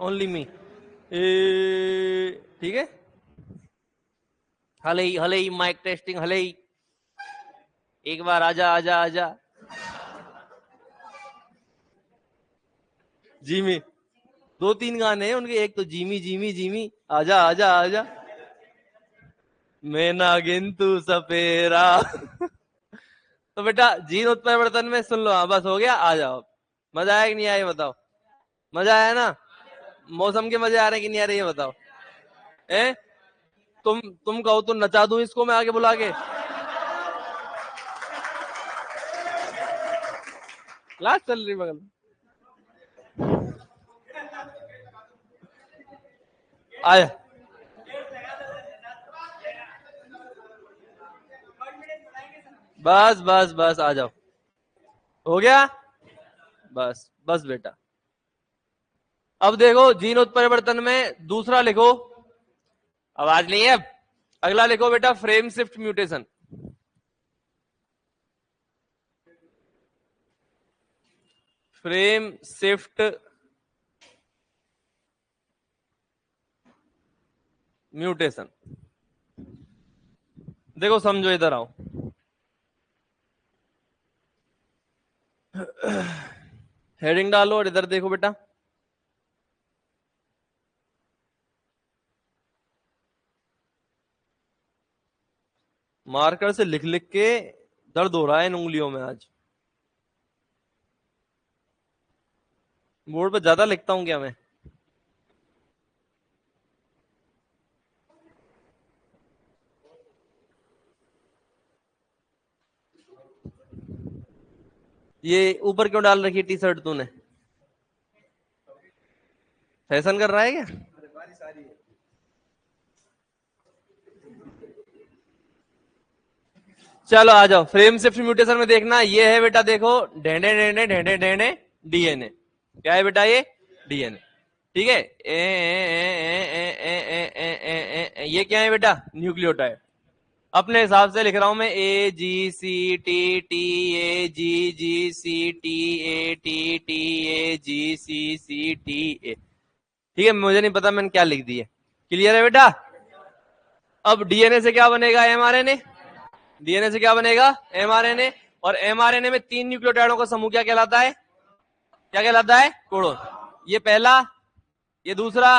Only me. ठीक है। हले ही माइक टेस्टिंग, हले ही। एक बार आजा आजा आजा। जिमी, दो तीन गाने हैं उनके, एक तो जिमी जिमी जिमी, आजा आजा आजा, मैं नागिन तू सपेरा। तो बेटा जीन उत्परिवर्तन में सुन लो। हाँ बस हो गया, आ जाओ। मजा आया कि नहीं आया ये बताओ। मजा आया ना? मौसम के मजे आ रहे हैं कि नहीं आ रहे ये बताओ। ए तुम कहो तो नचा दूं इसको मैं आगे बुला के। क्लास चल रही बगल में। आया। बस बस बस आ जाओ। हो गया। बस बस बेटा। अब देखो जीन उत्परिवर्तन में दूसरा लिखो। आवाज नहीं है अब। अगला लिखो बेटा frame shift mutation. Frame shift mutation. देखो समझो, इधर आओ। हेडिंग डालो और इधर देखो बेटा। मार्कर से लिख लिख के दर्द हो रहा है इन उंगलियों में आज। बोर्ड पे ज्यादा लिखता हूं क्या मैं? ये ऊपर क्यों डाल रखी टी शर्ट तूने? फैशन कर रहा है क्या? चलो आ जाओ। फ्रेम शिफ्ट म्यूटेशन में देखना ये है बेटा, देखो ढेंडे ढेंडे ढेंडे ढेंडे डीएनए। क्या है बेटा ये? डीएनए। ठीक है। ये क्या है बेटा? न्यूक्लियोटाइड। अपने हिसाब से लिख रहा हूं मैं, A G C T T A G G C T A T T A G C C T A. ठीक है, मुझे नहीं पता मैंने क्या लिख दिया। क्लियर है बेटा? अब डीएनए से क्या बनेगा? एमआरएनए। डीएनए से क्या बनेगा? एमआरएनए। और एमआरएनए में तीन न्यूक्लियोटाइडों का समूह क्या कहलाता है? क्या कहलाता है? कोडोन। ये पहला, ये दूसरा,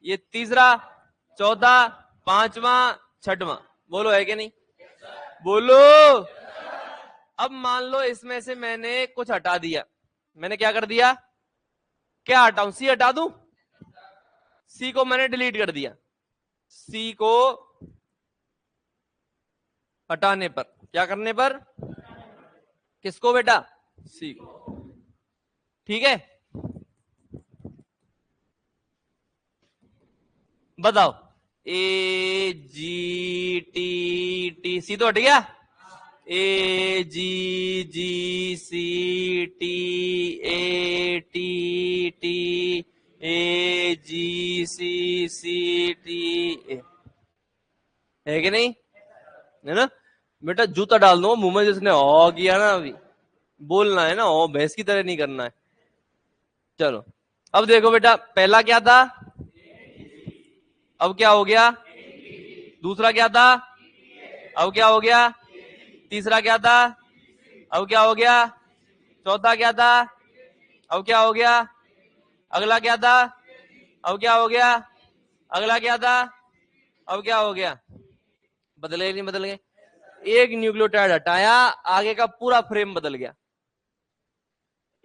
ये तीसरा, चौथा, पांचवा, छठवां। बोलो है कि नहीं? बोलो। अब मान लो इसमें से मैंने कुछ हटा दिया। मैंने क्या कर दिया? क्या हटाऊं? सी हटा दूं? सी को मैंने डिलीट कर दिया। सी को हटाने पर, क्या करने पर? किसको बेटा? सी को। ठीक है, बताओ। ए जी टी टी, सी तो हट गया। A G G C T A T T A G C C T A. है कि नहीं? है ना बेटा? जूता डाल दो मुंह में जिसने ओ किया ना अभी। बोलना है ना, ओ भैंस की तरह नहीं करना है। चलो अब देखो बेटा, पहला क्या था? अब क्या हो गया? दूसरा क्या था? अब क्या हो गया? तीसरा क्या था? अब क्या हो गया? चौथा क्या था? अब क्या हो गया? अगला क्या था? अब क्या हो गया? अगला क्या था? अब क्या हो गया? बदले नहीं बदल गए? एक न्यूक्लियोटाइड हटाया, आगे का पूरा फ्रेम बदल गया।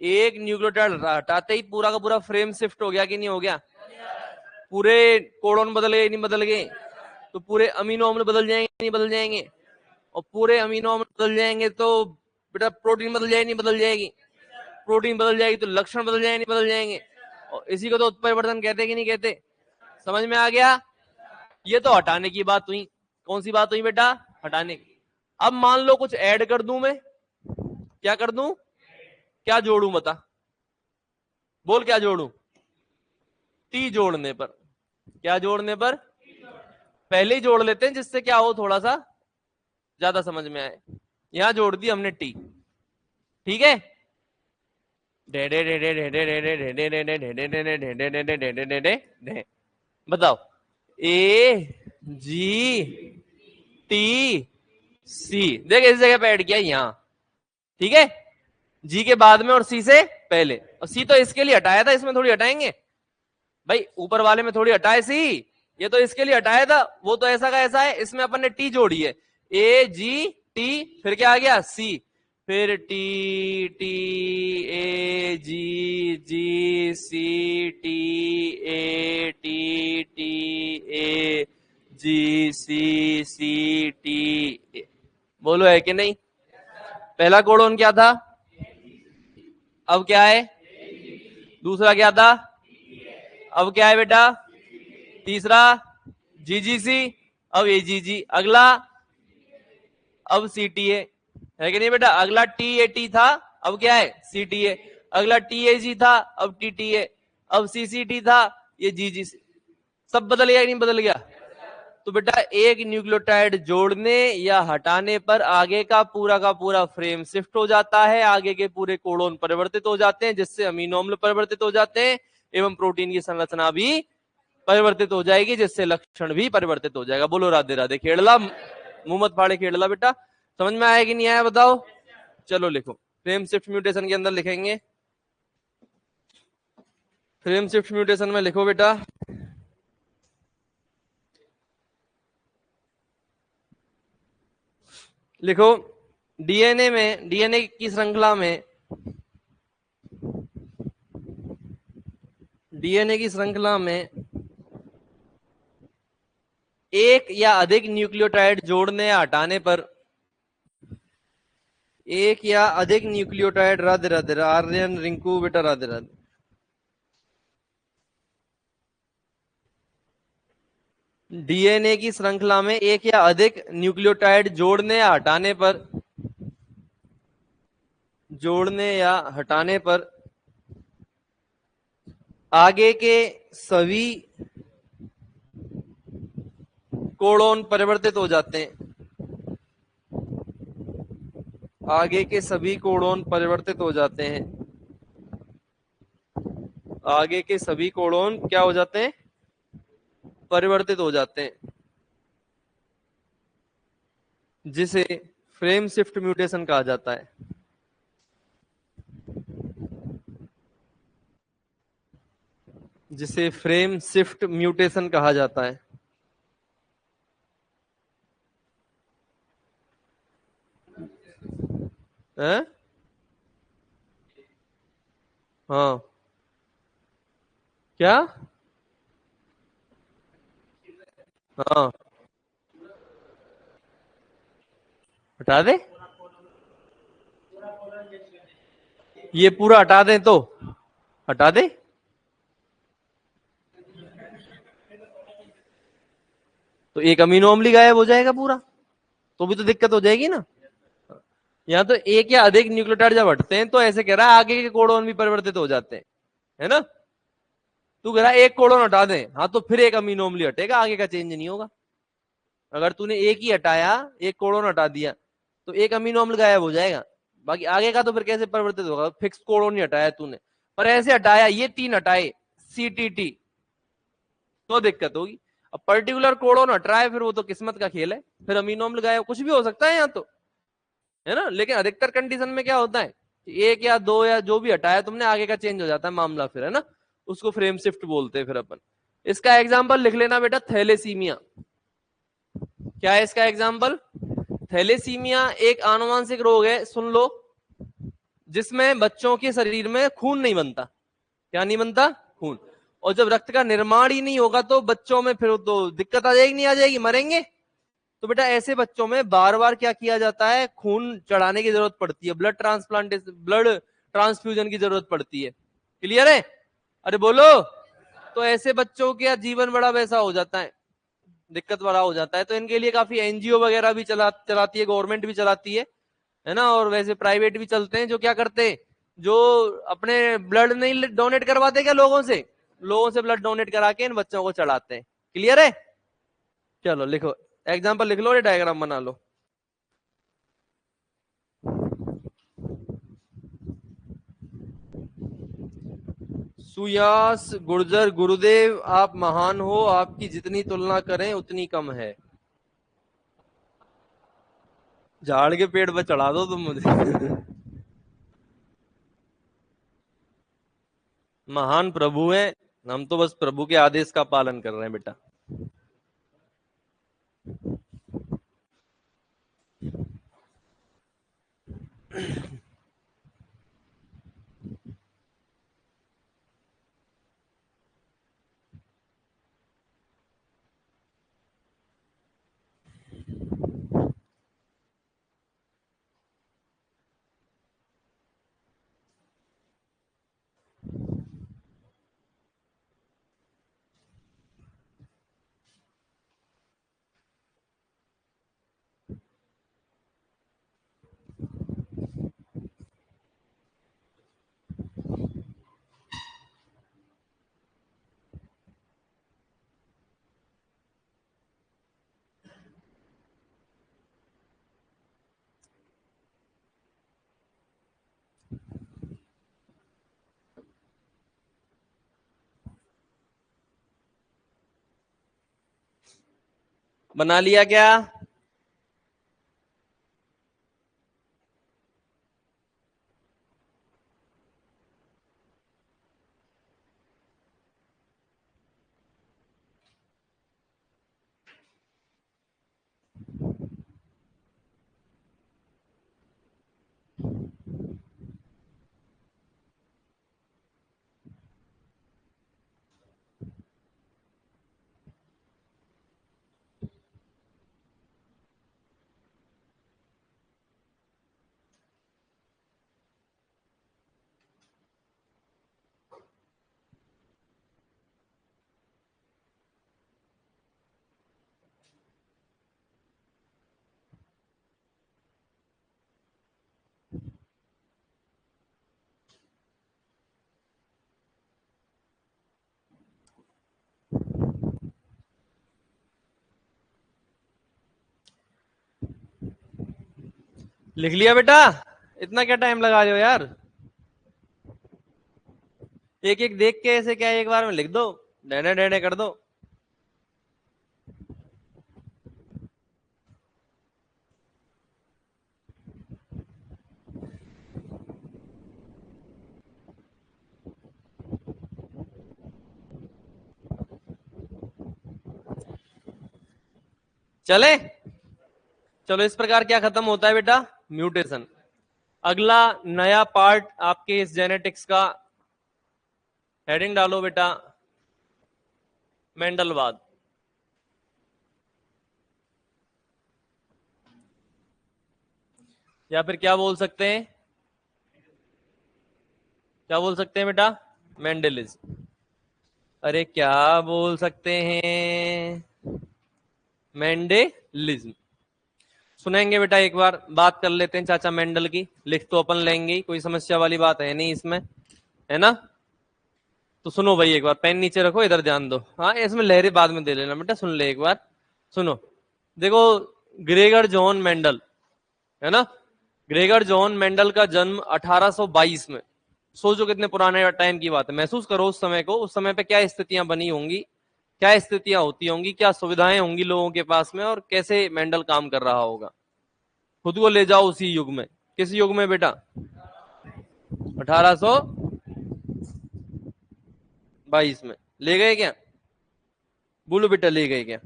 एक न्यूक्लियोटाइड हटाते ही पूरा का पूरा फ्रेम शिफ्ट हो गया कि नहीं हो गया? पूरे कोडोन बदल गए नहीं बदल गए? तो पूरे अमीनो अम्ल बदल जाएंगे नहीं बदल जाएंगे? और पूरे अमीनो अम्ल बदल जाएंगे तो बेटा प्रोटीन बदल जाएगी नहीं बदल जाएगी? प्रोटीन बदल जाएगी तो लक्षण बदल जाएंगे नहीं बदल जाएंगे? और इसी को तो उत्परिवर्तन कहते कि नहीं कहते? समझ में आ गया? ये तो हटाने की बात हुई। कौन सी बात हुई बेटा? हटाने की। अब मान लो कुछ ऐड कर दूं मैं। क्या कर दूं? क्या जोड़ूं बता? बोल क्या जोड़ूं? टी जोड़ने पर। क्या जोड़ने पर? पहले ही जोड़ लेते हैं जिससे क्या हो, थोड़ा सा ज्यादा समझ में आए। यहां जोड़ दी हमने टी। ठीक है। बताओ, ए जी टी सी, देख इस जगह पे ऐड किया यहां, ठीक है, जी के बाद में और सी से पहले, और सी तो इसके लिए हटाया था, इसमें थोड़ी हटाएंगे भाई, ऊपर वाले में थोड़ी हटाए सी, ये तो इसके लिए हटाया था, वो तो ऐसा का ऐसा है, इसमें अपन ने टी जोड़ी है, ए जी टी, फिर क्या आ गया सी, फिर T T A G G C T A T T A G C C T A. बोलो है कि नहीं? पहला कोडोन क्या था, अब क्या है, दूसरा क्या था, अब क्या है बेटा, तीसरा जीजीसी, अब एजीजी, अगला अब सीटीए, है कि नहीं बेटा, अगला टीएटी था, अब क्या है सीटीए, अगला टीएजी था, अब टीटीए, अब सीसीटी था, ये जीजीसी, सब बदल गया कि नहीं बदल गया? तो बेटा एक न्यूक्लियोटाइड जोड़ने या हटाने पर आगे का पूरा फ्रेम शिफ्ट हो जाता है, आगे के पूरे कोडोन परिवर्तित हो जाते हैं, जिससे अमीनो अम्ल परिवर्तित हो जाते हैं, एवं प्रोटीन की संरचना भी परिवर्तित हो जाएगी, जिससे लक्षण भी परिवर्तित हो जाएगा। बोलो राधे राधे। खेड़ला मुंह मत फाड़े, खेड़ला बेटा, समझ में आया कि नहीं आया बताओ? चलो लिखो, फ्रेम शिफ्ट म्यूटेशन के अंदर लिखेंगे, फ्रेम शिफ्ट म्यूटेशन में लिखो बेटा, लिखो डीएनए में, डीएनए की श्रृंखला में, डीएनए की श्रृंखला में एक या अधिक न्यूक्लियोटाइड जोड़ने या हटाने पर, एक या अधिक न्यूक्लियोटाइड, राधे राधे आर्यन रिंकू बेटा राधे राधे, डीएनए की श्रृंखला में एक या अधिक न्यूक्लियोटाइड जोड़ने या हटाने पर, जोड़ने या हटाने पर आगे के सभी कोडोन परिवर्तित हो जाते हैं, आगे के सभी कोडोन परिवर्तित हो जाते हैं, आगे के सभी कोडोन क्या हो जाते हैं, परिवर्तित हो जाते हैं, जिसे फ्रेम शिफ्ट म्यूटेशन कहा जाता है। जिसे फ्रेम शिफ्ट म्यूटेशन कहा जाता है। हैं? हाँ, क्या? हाँ, हटा दे, ये पूरा हटा दें तो हटा दे, तो एक अमीनो अम्ल ही गायब हो जाएगा पूरा, तो भी तो दिक्कत हो जाएगी ना। यहाँ तो एक या अधिक न्यूक्लियोटाइड जब हटते हैं तो ऐसे कह रहा है आगे के कोडोन भी परिवर्तित हो जाते हैं, है ना। तू कह रहा है एक कोडोन हटा दें, हाँ तो फिर एक अमीनो अम्ल हटेगा, आगे का चेंज नहीं होगा। अगर तूने एक ही हटाया, एक कोडोन हटा दिया, तो एक अमीनो अम्ल गायब हो जाएगा, बाकी आगे का तो फिर कैसे परिवर्तित होगा, फिक्स कोडोन ही हटाया तूने, पर ऐसे हटाया, ये तीन हटाए सीटीटी, तो दिक्कत होगी। अब पर्टिकुलर कोडोन हट रहा है, फिर वो तो किस्मत का खेल है, फिर अमीनो अम्ल गायब, कुछ भी हो सकता है यहाँ तो, है ना। लेकिन अधिकतर कंडीशन में क्या होता है, एक या दो या जो भी हटाया तुमने, आगे का चेंज हो जाता है मामला फिर, है ना, उसको फ्रेम शिफ्ट बोलते हैं फिर अपन। इसका एग्जाम्पल लिख लेना बेटा, थैलेसीमिया। क्या है इसका एग्जाम्पल? थैलेसीमिया एक आनुवांशिक रोग है, सुन लो, जिसमें बच्चों के शरीर में खून नहीं बनता। क्या नहीं बनता? खून। और जब रक्त का निर्माण ही नहीं होगा तो बच्चों में फिर तो दिक्कत आ जाएगी, नहीं आ जाएगी, मरेंगे। तो बेटा ऐसे बच्चों में बार बार क्या किया जाता है, खून चढ़ाने की जरूरत पड़ती है, ब्लड ट्रांसप्लांटेशन, ब्लड ट्रांसफ्यूजन की जरूरत पड़ती है। क्लियर है? अरे बोलो। तो ऐसे बच्चों का जीवन बड़ा वैसा हो जाता है, दिक्कत वाला हो जाता है। तो इनके लिए काफी एनजीओ वगैरह भी चलाती है, गवर्नमेंट भी चलाती है ना, और वैसे प्राइवेट भी चलते हैं, जो क्या करते हैं, जो अपने ब्लड नहीं डोनेट करवाते क्या लोगों से, लोगों से ब्लड डोनेट करा के इन बच्चों को चढ़ाते हैं। क्लियर है? चलो लिखो, एग्जाम्पल लिख लो, ये डायग्राम बना लो। सुयास गुर्जर, गुरुदेव आप महान हो, आपकी जितनी तुलना करें उतनी कम है। झाड़ के पेड़ पर चढ़ा दो तुम मुझे। महान प्रभु है, हम तो बस प्रभु के आदेश का पालन कर रहे हैं बेटा। बना लिया क्या? लिख लिया बेटा? इतना क्या टाइम लगा रहे हो यार? एक एक देख के ऐसे क्या एक बार में लिख दो, डेने डेने कर दो। चले, चलो इस प्रकार क्या खत्म होता है बेटा? म्यूटेशन। अगला नया पार्ट आपके इस जेनेटिक्स का, हेडिंग डालो बेटा, मेंडलवाद। या फिर क्या बोल सकते हैं, क्या बोल सकते हैं बेटा? मेंडलिज्म। अरे क्या बोल सकते हैं? मेंडलिज्म। सुनेंगे बेटा, एक बार बात कर लेते हैं चाचा मेंडल की। लिख तो अपन लेंगे ही, कोई समस्या वाली बात है नहीं इसमें, है ना? तो सुनो भाई, एक बार पेन नीचे रखो, इधर ध्यान दो। हाँ, इसमें लहरें बाद में दे लेना बेटा, सुन ले एक बार। सुनो, देखो, ग्रेगर जॉन मेंडल, है ना? ग्रेगर जॉन मेंडल का जन्म 1822 में। सोचो कितने पुराने टाइम की बात है। महसूस करो उस समय को, उस समय पे क्या स्थितियां बनी होंगी, क्या स्थितियां होती होंगी, क्या सुविधाएं होंगी लोगों के पास में, और कैसे मेंडल काम कर रहा होगा। खुद को ले जाओ उसी युग में। किस युग में बेटा? 1822 में। ले गए क्या? बोलो बेटा, ले गए क्या?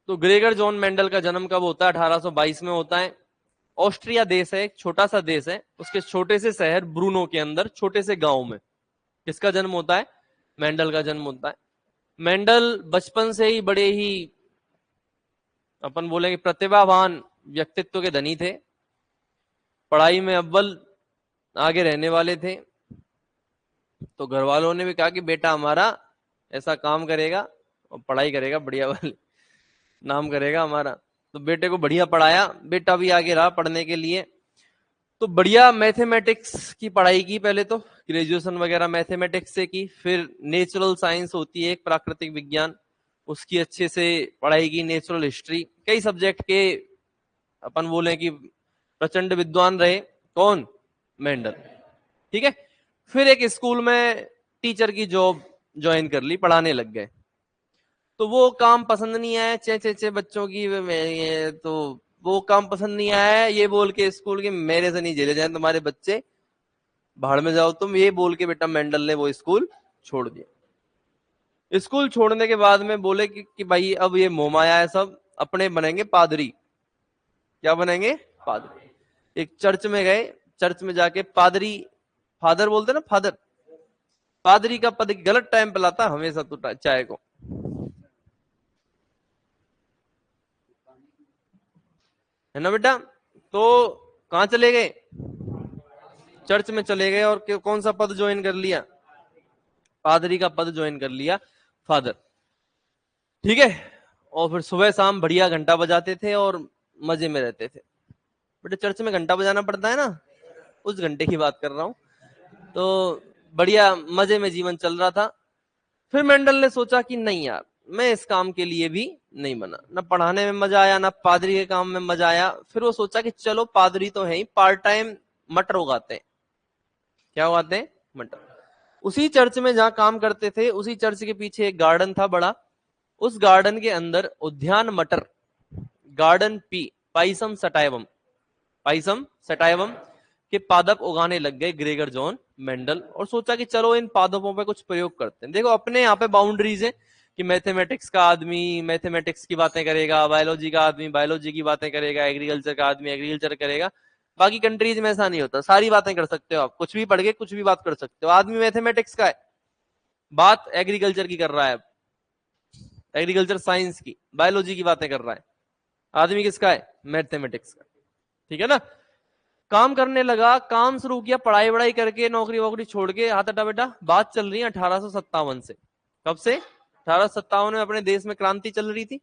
तो ग्रेगर जॉन मेंडल का जन्म कब होता है? 1822 में होता है। ऑस्ट्रिया देश है, एक छोटा सा देश है, उसके छोटे से शहर ब्रूनो के अंदर, छोटे से गांव में किसका जन्म होता है? मेंडल का जन्म होता है। मेंडल बचपन से ही बड़े ही, अपन बोलेंगे, प्रतिभावान व्यक्तित्व के धनी थे। पढ़ाई में अव्वल आगे रहने वाले थे। तो घर वालों ने भी कहा कि बेटा हमारा ऐसा काम करेगा और पढ़ाई करेगा, बढ़िया वाली नाम करेगा हमारा। तो बेटे को बढ़िया पढ़ाया, बेटा भी आगे रहा पढ़ने के लिए। तो बढ़िया मैथमेटिक्स की पढ़ाई की, पहले तो ग्रेजुएशन वगैरह मैथमेटिक्स से की, फिर नेचुरल साइंस होती है एक, प्राकृतिक विज्ञान, उसकी अच्छे से पढ़ाई की, नेचुरल हिस्ट्री, कई सब्जेक्ट के अपन बोले कि प्रचंड विद्वान रहे। कौन? मेंडल। ठीक है। फिर एक स्कूल में टीचर की जॉब ज्वाइन कर ली, पढ़ाने लग गए। तो वो काम पसंद नहीं आया, चे चे चे बच्चों की ये, तो वो काम पसंद नहीं आया, ये बोल के स्कूल के मेरे से नहीं झेले जाए तुम्हारे बच्चे, भाड़ में जाओ तुम, ये बोल के बेटा मेंडल ने वो स्कूल छोड़ दिया। स्कूल छोड़ने के बाद में बोले कि भाई अब ये मोहमाया है, सब अपने बनेंगे पादरी। क्या बनेंगे? पादरी। एक चर्च में गए, चर्च में जाके पादरी, फादर बोलते ना, फादर, पादरी का पद गलत टाइम पे लाता हमेशा तो चाय को, है ना बेटा। तो कहां चले गए? चर्च में चले गए, और कौन सा पद ज्वाइन कर लिया? पादरी का पद ज्वाइन कर लिया, फादर। ठीक है। और फिर सुबह शाम बढ़िया घंटा बजाते थे और मजे में रहते थे। बेटे चर्च में घंटा बजाना पड़ता है ना, उस घंटे की बात कर रहा हूं। तो बढ़िया मजे में जीवन चल रहा था। फिर मेंडल ने सोचा कि नहीं यार, मैं इस काम के लिए भी नहीं बना, ना पढ़ाने में मजा आया, ना पादरी के काम में मजा आया। फिर वो सोचा कि चलो पादरी तो है ही, पार्ट टाइम मटर उगाते हैं। क्या उगाते हैं? मटर। उसी चर्च में जहां काम करते थे, उसी चर्च के पीछे एक गार्डन था बड़ा, उस गार्डन के अंदर उद्यान मटर, garden pea, Pisum sativum, Pisum sativum के पादप उगाने लग गए ग्रेगर जॉन मेंडल। और सोचा कि चलो इन पादपों पे कुछ प्रयोग करते हैं। देखो अपने यहाँ पे बाउंड्रीज है कि मैथमेटिक्स का आदमी मैथमेटिक्स की बातें करेगा, बायोलॉजी का आदमी बायोलॉजी की बातें करेगा, एग्रीकल्चर का आदमी एग्रीकल्चर करेगा। बाकी कंट्रीज में ऐसा नहीं होता, सारी बातें कर सकते हो आप, कुछ भी पढ़ के कुछ भी बात कर सकते हो। आदमी मैथमेटिक्स का है, बात एग्रीकल्चर की कर रहा है, एग्रीकल्चर साइंस की, बायोलॉजी की बातें कर रहा है। आदमी किसका है? मैथमेटिक्स का। ठीक है ना। काम करने लगा, काम शुरू किया, पढ़ाई वढ़ाई करके नौकरी वोकरी छोड़ के। हाथ हटा बेटा, बात चल रही है 1857 से। कब से? 1857 में अपने देश में क्रांति चल रही थी।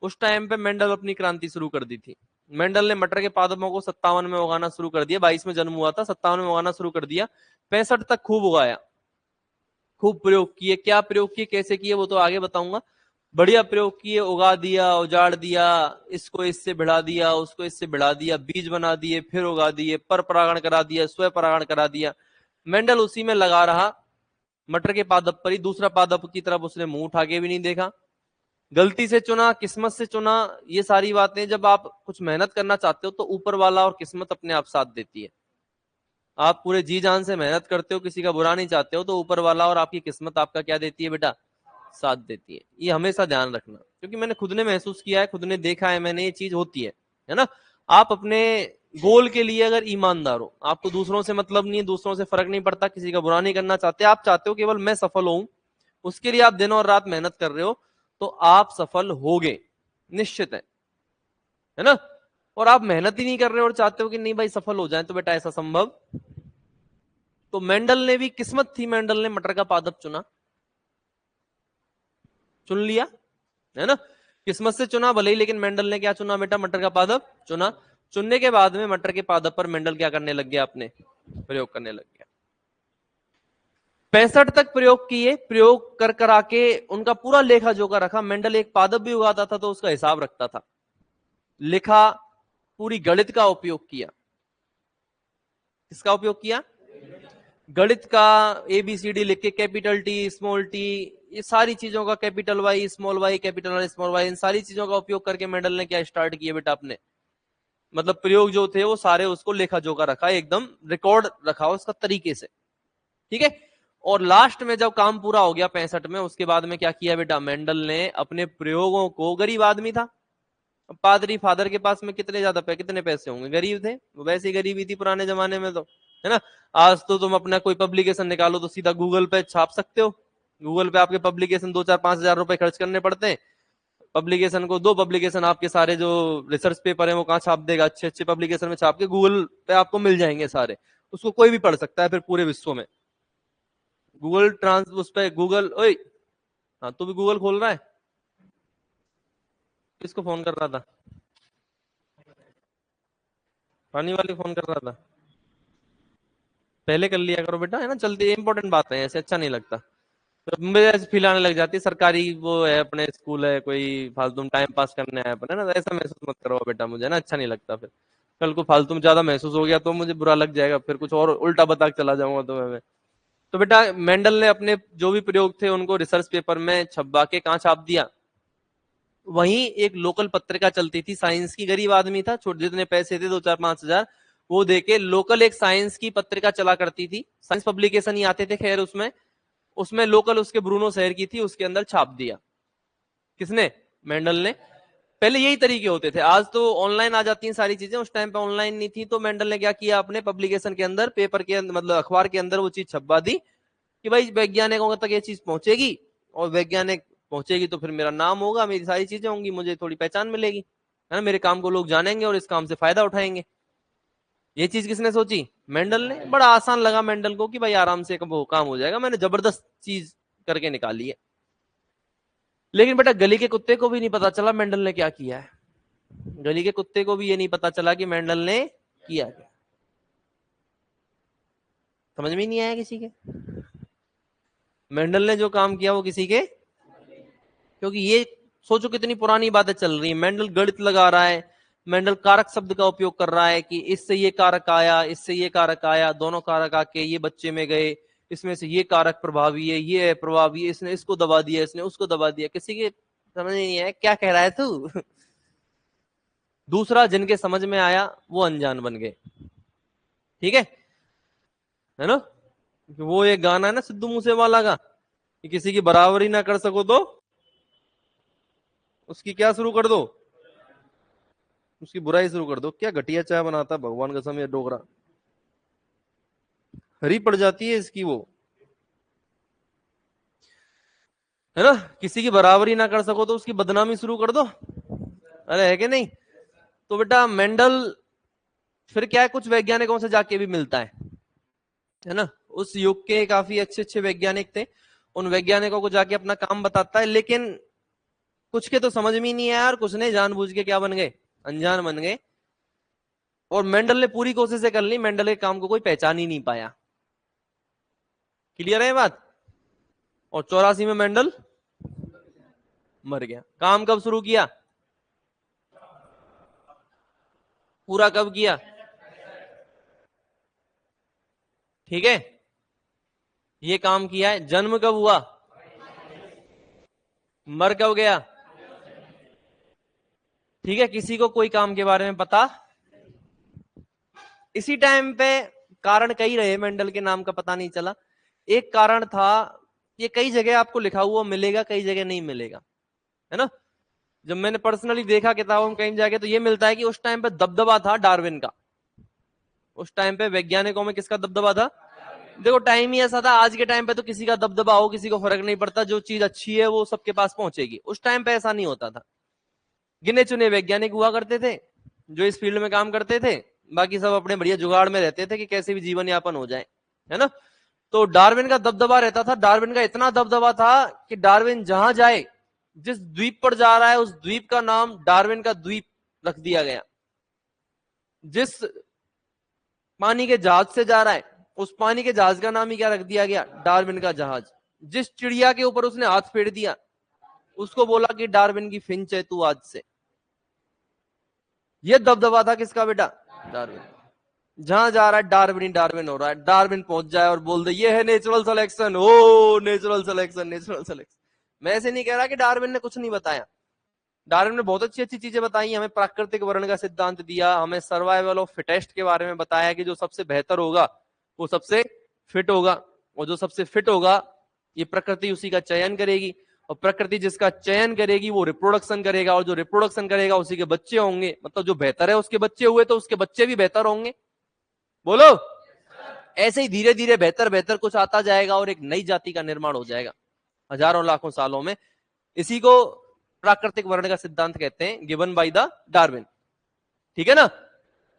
उस टाइम पे मेंडल अपनी क्रांति शुरू कर दी थी। मेंडल ने मटर के पादपों को 57 में उगाना शुरू कर दिया। 22 में जन्म हुआ था, 57 में उगाना शुरू कर दिया। 65 तक खूब उगाया, खूब प्रयोग किए। क्या प्रयोग किए, कैसे किए, वो तो आगे बताऊंगा। बढ़िया प्रयोग किए, उगा दिया, उजाड़ दिया, इसको इससे बढ़ा दिया, उसको इससे बढ़ा दिया, बीज बना दिए, फिर उगा दिए, पर परागण करा दिया, स्व परागण करा दिया। मेंडल उसी में लगा रहा, मटर के पादप पर ही। दूसरा पादप की तरफ उसने मुंह उठा के भी नहीं देखा। गलती से चुना, किस्मत से चुना, ये सारी बातें। जब आप कुछ मेहनत करना चाहते हो तो ऊपर वाला और किस्मत अपने आप साथ देती है। आप पूरे जी जान से मेहनत करते हो, किसी का बुरा नहीं चाहते हो, तो ऊपर वाला और आपकी किस्मत आपका क्या देती है बेटा? साथ देती है। ये हमेशा ध्यान रखना, क्योंकि मैंने खुद ने महसूस किया है, खुद ने देखा है मैंने, ये चीज होती है ना। आप अपने गोल के लिए अगर ईमानदार हो, आपको दूसरों से मतलब नहीं है, दूसरों से फर्क नहीं पड़ता, किसी का बुरा नहीं करना चाहते, आप चाहते हो केवल मैं सफल हूं, उसके लिए आप दिन और रात मेहनत कर रहे हो, तो आप सफल होगे, निश्चित है ना। और आप मेहनत ही नहीं कर रहे हो और चाहते हो कि नहीं भाई सफल हो जाए, तो बेटा ऐसा संभव। तो मेंडल ने भी किस्मत थी, मेंडल ने मटर का पादप चुना, चुन लिया, है ना। किस्मत से चुना भले ही, लेकिन मेंडल ने क्या चुना बेटा? मटर का पादप चुना। चुनने के बाद में मटर के पादप पर मेंडल क्या करने लग गया? अपने प्रयोग करने लग गया। 65 तक प्रयोग किए, प्रयोग कर कर आके उनका पूरा लेखा जोखा रखा। मेंडल एक पादप भी उगाता था तो उसका हिसाब रखता था, लिखा, पूरी गणित का उपयोग किया। किसका उपयोग किया? गणित का। एबीसीडी लिख के, कैपिटल टी स्मॉल टी, ये सारी चीजों का, capital Y small Y, capital Y small Y, इन सारी चीजों का उपयोग करके मेंडल ने क्या स्टार्ट किया बेटा? अपने मतलब प्रयोग जो थे वो सारे उसको लेखा जोखा रखा, एकदम रिकॉर्ड रखा उसका तरीके से। ठीक है। और लास्ट में जब काम पूरा हो गया 65 में, उसके बाद में क्या किया बेटा? मेंडल ने अपने प्रयोगों को, गरीब आदमी था, पादरी फादर के पास में कितने ज्यादा कितने पैसे होंगे, गरीब थे वो, वैसे ही गरीबी थी पुराने जमाने में तो, है ना। आज तो तुम अपना कोई पब्लिकेशन निकालो तो सीधा गूगल पे छाप सकते हो। गूगल पे आपके पब्लिकेशन 2-4-5 हजार रुपए खर्च करने पड़ते हैं। पब्लिकेशन को, 2 पब्लिकेशन आपके सारे जो रिसर्च पेपर है वो कहाँ छाप देगा? अच्छे अच्छे पब्लिकेशन में छाप के गूगल पे आपको मिल जाएंगे सारे, उसको कोई भी पढ़ सकता है फिर पूरे विश्व में। गूगल ट्रांस उस पे गूगल, ओए हाँ तू भी गूगल खोल रहा है? किसको फोन कर रहा था? पानी वाले फोन कर रहा था? पहले कर लिया करो बेटा, है ना, चलती इंपॉर्टेंट बात है, ऐसे अच्छा नहीं लगता। तो मुझे ऐसे फील आने लग जाती है सरकारी वो है, अपने स्कूल है, कोई फालतू टाइम पास करने आया अपन, है ना, तो ऐसा महसूस मत करो बेटा, मुझे ना अच्छा नहीं लगता। फिर कल को फालतू में ज्यादा महसूस हो गया तो मुझे बुरा लग जाएगा, फिर कुछ और उल्टा बता के चला जाऊंगा तुम्हें मैं। तो बेटा मेंडल ने अपने जो भी प्रयोग थे उनको रिसर्च पेपर में छपवा के कहां छाप दिया? वहीं एक लोकल पत्रिका चलती थी, साइंस की, गरीब आदमी था, छोटे जितने पैसे थे 2-4-5 हजार, वो देके लोकल एक साइंस की पत्रिका चला करती थी, साइंस पब्लिकेशन ही आते थे खैर, उसमें उसमें लोकल उसके ब्रूनो शहर की थी, उसके अंदर छाप दिया। किसने? मेंडल ने। पहले यही तरीके होते थे, आज तो ऑनलाइन आ जाती हैं सारी चीजें, उस टाइम पे ऑनलाइन नहीं थी, तो मेंडल ने क्या किया, अपने पब्लिकेशन के अंदर, पेपर के अंदर, मतलब अखबार के अंदर वो चीज छपवा दी कि भाई वैज्ञानिकों तक ये चीज पहुंचेगी, और वैज्ञानिक पहुंचेगी तो फिर मेरा नाम होगा, मेरी सारी चीजें होंगी, मुझे थोड़ी पहचान मिलेगी, है ना, मेरे काम को लोग जानेंगे और इस काम से फायदा उठाएंगे। ये चीज किसने सोची? मेंडल ने। बड़ा आसान लगा मेंडल को कि भाई आराम से वो काम हो जाएगा, मैंने जबरदस्त चीज करके निकाली है। लेकिन बेटा गली के कुत्ते को भी नहीं पता चला मेंडल ने क्या किया है। गली के कुत्ते को भी ये नहीं पता चला कि मेंडल ने किया क्या। समझ में ही नहीं आया किसी के। मेंडल ने जो काम किया वो किसी के, क्योंकि ये सोचो कितनी पुरानी बातें चल रही है, मेंडल गणित लगा रहा है, मेंडल कारक शब्द का उपयोग कर रहा है कि इससे ये कारक आया, इससे ये कारक आया, दोनों कारक आके ये बच्चे में गए, इसमें से ये कारक प्रभावी है, ये है प्रभावी है, इसने इसको दबा दिया, इसने उसको दबा दिया, किसी के समझ नहीं आया क्या कह रहा है तू। दूसरा, जिनके समझ में आया वो अनजान बन गए। ठीक है ना? वो एक गाना है ना सिद्धू मूसेवाला का कि किसी की बराबरी ना कर सको तो उसकी क्या शुरू कर दो, उसकी बुराई शुरू कर दो। क्या घटिया चाय बनाता है भगवान कसम, ये डोगरा हरी पड़ जाती है इसकी वो, है ना। किसी की बराबरी ना कर सको तो उसकी बदनामी शुरू कर दो, अरे है कि नहीं? तो बेटा मेंडल फिर क्या है, कुछ वैज्ञानिकों से जाके भी मिलता है ना, उस युग के काफी अच्छे अच्छे वैज्ञानिक थे, उन वैज्ञानिकों को जाके अपना काम बताता है, लेकिन कुछ के तो समझ में ही नहीं आया और कुछ ने जानबूझ के क्या बन गए, अनजान बन गए। और मेंडल ने पूरी कोशिश कर ली, मेंडल के काम को कोई पहचान ही नहीं पाया। क्लियर है बात? और 84 में मेंडल मर गया। काम कब शुरू किया, पूरा कब किया? ठीक है, ये काम किया है। जन्म कब हुआ, मर कब गया? ठीक है, किसी को कोई काम के बारे में पता, इसी टाइम पे कारण कई रहे, मेंडल के नाम का पता नहीं चला। एक कारण था, ये कई जगह आपको लिखा हुआ मिलेगा, कई जगह नहीं मिलेगा, है ना। जब मैंने पर्सनली देखा किताबों में कहीं जाके, तो ये मिलता है कि उस टाइम पे दबदबा था डार्विन का, उस टाइम पे वैज्ञानिकों में किसका दबदबा था? देखो टाइम ही ऐसा था, आज के टाइम पे तो किसी का दबदबा हो किसी को फर्क नहीं पड़ता, जो चीज अच्छी है वो सबके पास पहुंचेगी, उस टाइम पे ऐसा नहीं होता था। गिने चुने वैज्ञानिक हुआ करते थे जो इस फील्ड में काम करते थे, बाकी सब अपने बढ़िया जुगाड़ में रहते थे कि कैसे भी जीवन यापन हो जाए, है ना। तो डार्विन का दबदबा रहता था, डार्विन का इतना दबदबा था कि डार्विन जहां जाए, जिस द्वीप पर जा रहा है उस द्वीप का नाम डार्विन का द्वीप रख दिया गया। जिस पानी के जहाज से जा रहा है उस पानी के जहाज का नाम ही क्या रख दिया गया, डार्विन का जहाज। जिस चिड़िया के ऊपर उसने हाथ फेर दिया उसको बोला कि डार्विन की फिंच है तू आज से। ये दबदबा था किसका बेटा, डार्विन। जहां जा रहा है डार्विन ही डार्विन हो रहा है, डार्विन पहुंच जाए और बोल दे ये है नेचुरल सिलेक्शन, ओ नेचुरल सिलेक्शन, नेचुरल सिलेक्शन। मैं ऐसे नहीं कह रहा कि डार्विन ने कुछ नहीं बताया, डार्विन ने बहुत अच्छी अच्छी चीजें बताई, हमें प्राकृतिक वर्ण का सिद्धांत दिया, हमें सर्वाइवल ऑफ फिटेस्ट के बारे में बताया कि जो सबसे बेहतर होगा वो सबसे फिट होगा, और जो सबसे फिट होगा ये प्रकृति उसी का चयन करेगी, और प्रकृति जिसका चयन करेगी वो रिप्रोडक्शन करेगा, और जो रिप्रोडक्शन करेगा उसी के बच्चे होंगे, मतलब जो बेहतर है उसके बच्चे हुए तो उसके बच्चे भी बेहतर होंगे। बोलो, ऐसे ही धीरे धीरे बेहतर बेहतर कुछ आता जाएगा और एक नई जाति का निर्माण हो जाएगा हजारों लाखों सालों में। इसी को प्राकृतिक वर्ण का सिद्धांत कहते हैं, गिवन बाय द डार्विन। ठीक है ना।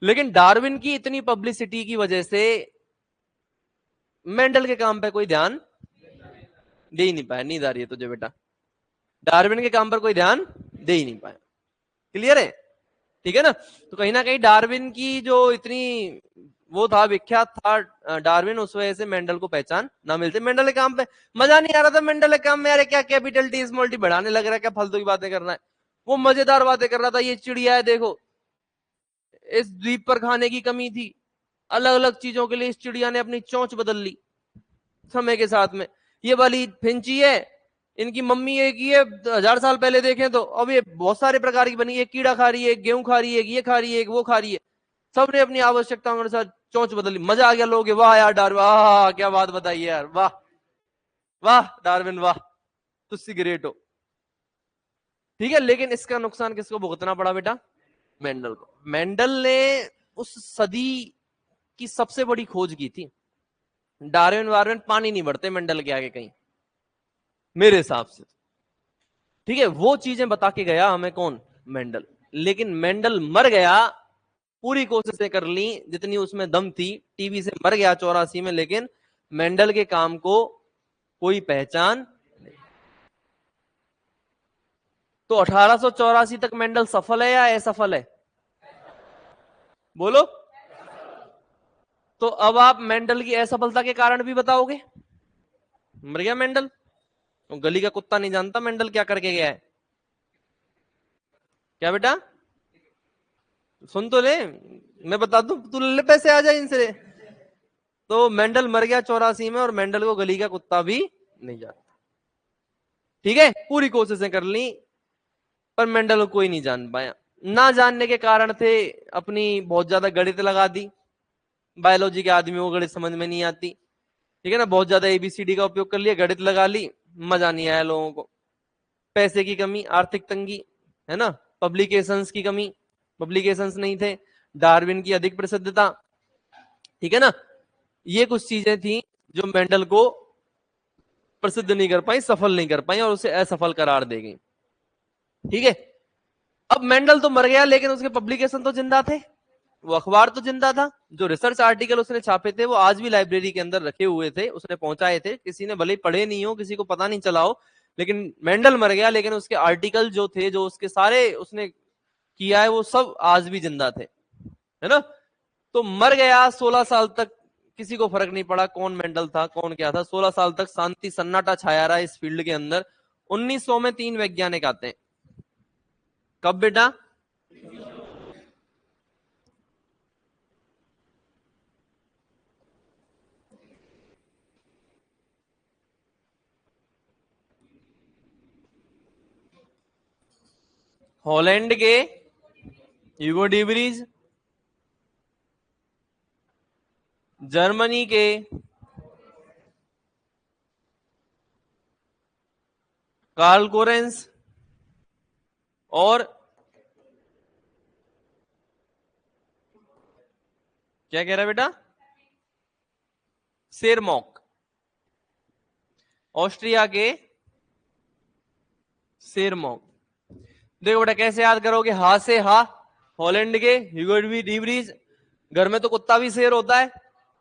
लेकिन डार्विन की इतनी पब्लिसिटी की वजह से मेंडल के काम पे कोई ध्यान दे ही नहीं पाया। नींद आ रही है तुझे बेटा? डार्विन के काम पर कोई ध्यान दे ही नहीं पाया। क्लियर है? ठीक है ना। तो कहीं ना कहीं डार्विन की जो इतनी वो था, विख्यात था डार्विन, उस वजह से मेंडल को पहचान ना मिलती। मेंडल के काम पे मजा नहीं आ रहा था, मेंडल के काम में यार क्या कैपिटल टी स्मॉल टी बढ़ाने लग रहा है, क्या फालतू की बातें करना है। वो मजेदार बातें कर रहा था, ये चिड़िया है देखो, इस द्वीप पर खाने की कमी थी, अलग अलग चीजों के लिए इस चिड़िया ने अपनी चोंच बदल ली, समय के साथ में। ये वाली फिंची है, इनकी मम्मी एक ही है, 1000 साल पहले देखें तो। अब ये बहुत सारे प्रकार की बनी, एक कीड़ा खा रही है, एक गेहूं खा रही है, एक ये खा रही है, एक वो खा रही है। सबने अपनी आवश्यकताओं के अनुसार चोंच बदली। मजा आ गया लोग, वाह यार डार्विन, वाह क्या बात बताइए यार, वाह वाह डार्विन वाह, तुझसे ग्रेट हो। ठीक है, लेकिन इसका नुकसान किसको भुगतना पड़ा बेटा? मेंडल को। मेंडल ने उस सदी की सबसे बड़ी खोज की थी। डार्विन वार्विन पानी नहीं भरते मेंडल के आगे कहीं, मेरे हिसाब से। ठीक है, वो चीजें बता के गया हमें कौन? मेंडल। लेकिन मेंडल मर गया, पूरी कोशिशें कर ली जितनी उसमें दम थी, टीबी से मर गया 84 में, लेकिन मेंडल के काम को कोई पहचान नहीं। तो 1884 तक मेंडल सफल है या असफल है? बोलो। तो अब आप मेंडल की असफलता के कारण भी बताओगे? मर गया मेंडल, तो गली का कुत्ता नहीं जानता मेंडल क्या करके गया है। क्या बेटा? सुन तो ले, मैं बता दूं, तू ले पैसे आ जाए इनसे। तो मेंडल मर गया 84 में, और मेंडल को गली का कुत्ता भी नहीं जानता। ठीक है, पूरी कोशिशें कर ली, पर मेंडल को कोई नहीं जान पाया। ना जानने के कारण थे, अपनी बहुत ज्यादा गणित लगा दी। बायोलॉजी के आदमी को गणित समझ में नहीं आती, ठीक है ना, बहुत ज्यादा एबीसीडी का उपयोग कर लिया, गणित लगा ली, मजा नहीं आया लोगों को। पैसे की कमी, आर्थिक तंगी, है ना, पब्लिकेशंस की कमी, पब्लिकेशंस नहीं थे, डार्विन की अधिक प्रसिद्धता, ठीक है ना, ये कुछ चीजें थी जो मेंडल को प्रसिद्ध नहीं कर पाई, सफल नहीं कर पाई, और उसे असफल करार दे गई। ठीक है, अब मेंडल तो मर गया, लेकिन उसके पब्लिकेशन तो जिंदा थे, वो अखबार तो जिंदा था। जो रिसर्च आर्टिकल उसने छापे थे वो आज भी लाइब्रेरी के अंदर रखे हुए थे, उसने पहुंचाए थे, किसी ने भले ही पढ़े नहीं हो, किसी को पता नहीं चला हो, लेकिन मेंडल मर गया, लेकिन उसके आर्टिकल जो थे, जो उसके सारे उसने किया है, वो सब आज भी जिंदा थे, है ना। तो मर गया, 16 साल तक किसी को फर्क नहीं पड़ा कौन मेंडल था, कौन क्या था। 16 साल तक शांति सन्नाटा छाया रहा इस फील्ड के अंदर। 1900 में 3 वैज्ञानिक आते हैं। कब बेटा? हॉलैंड के ह्यूगो डिवरीज, जर्मनी के कार्ल कोरेंस, और क्या कह रहा है बेटा? सेरमॉक। ऑस्ट्रिया के सेरमॉक। देखो बेटा, कैसे याद करोगे? हा से हा, हॉलैंड के ह्यूगो डिवरीज, घर में तो कुत्ता भी शेर होता है,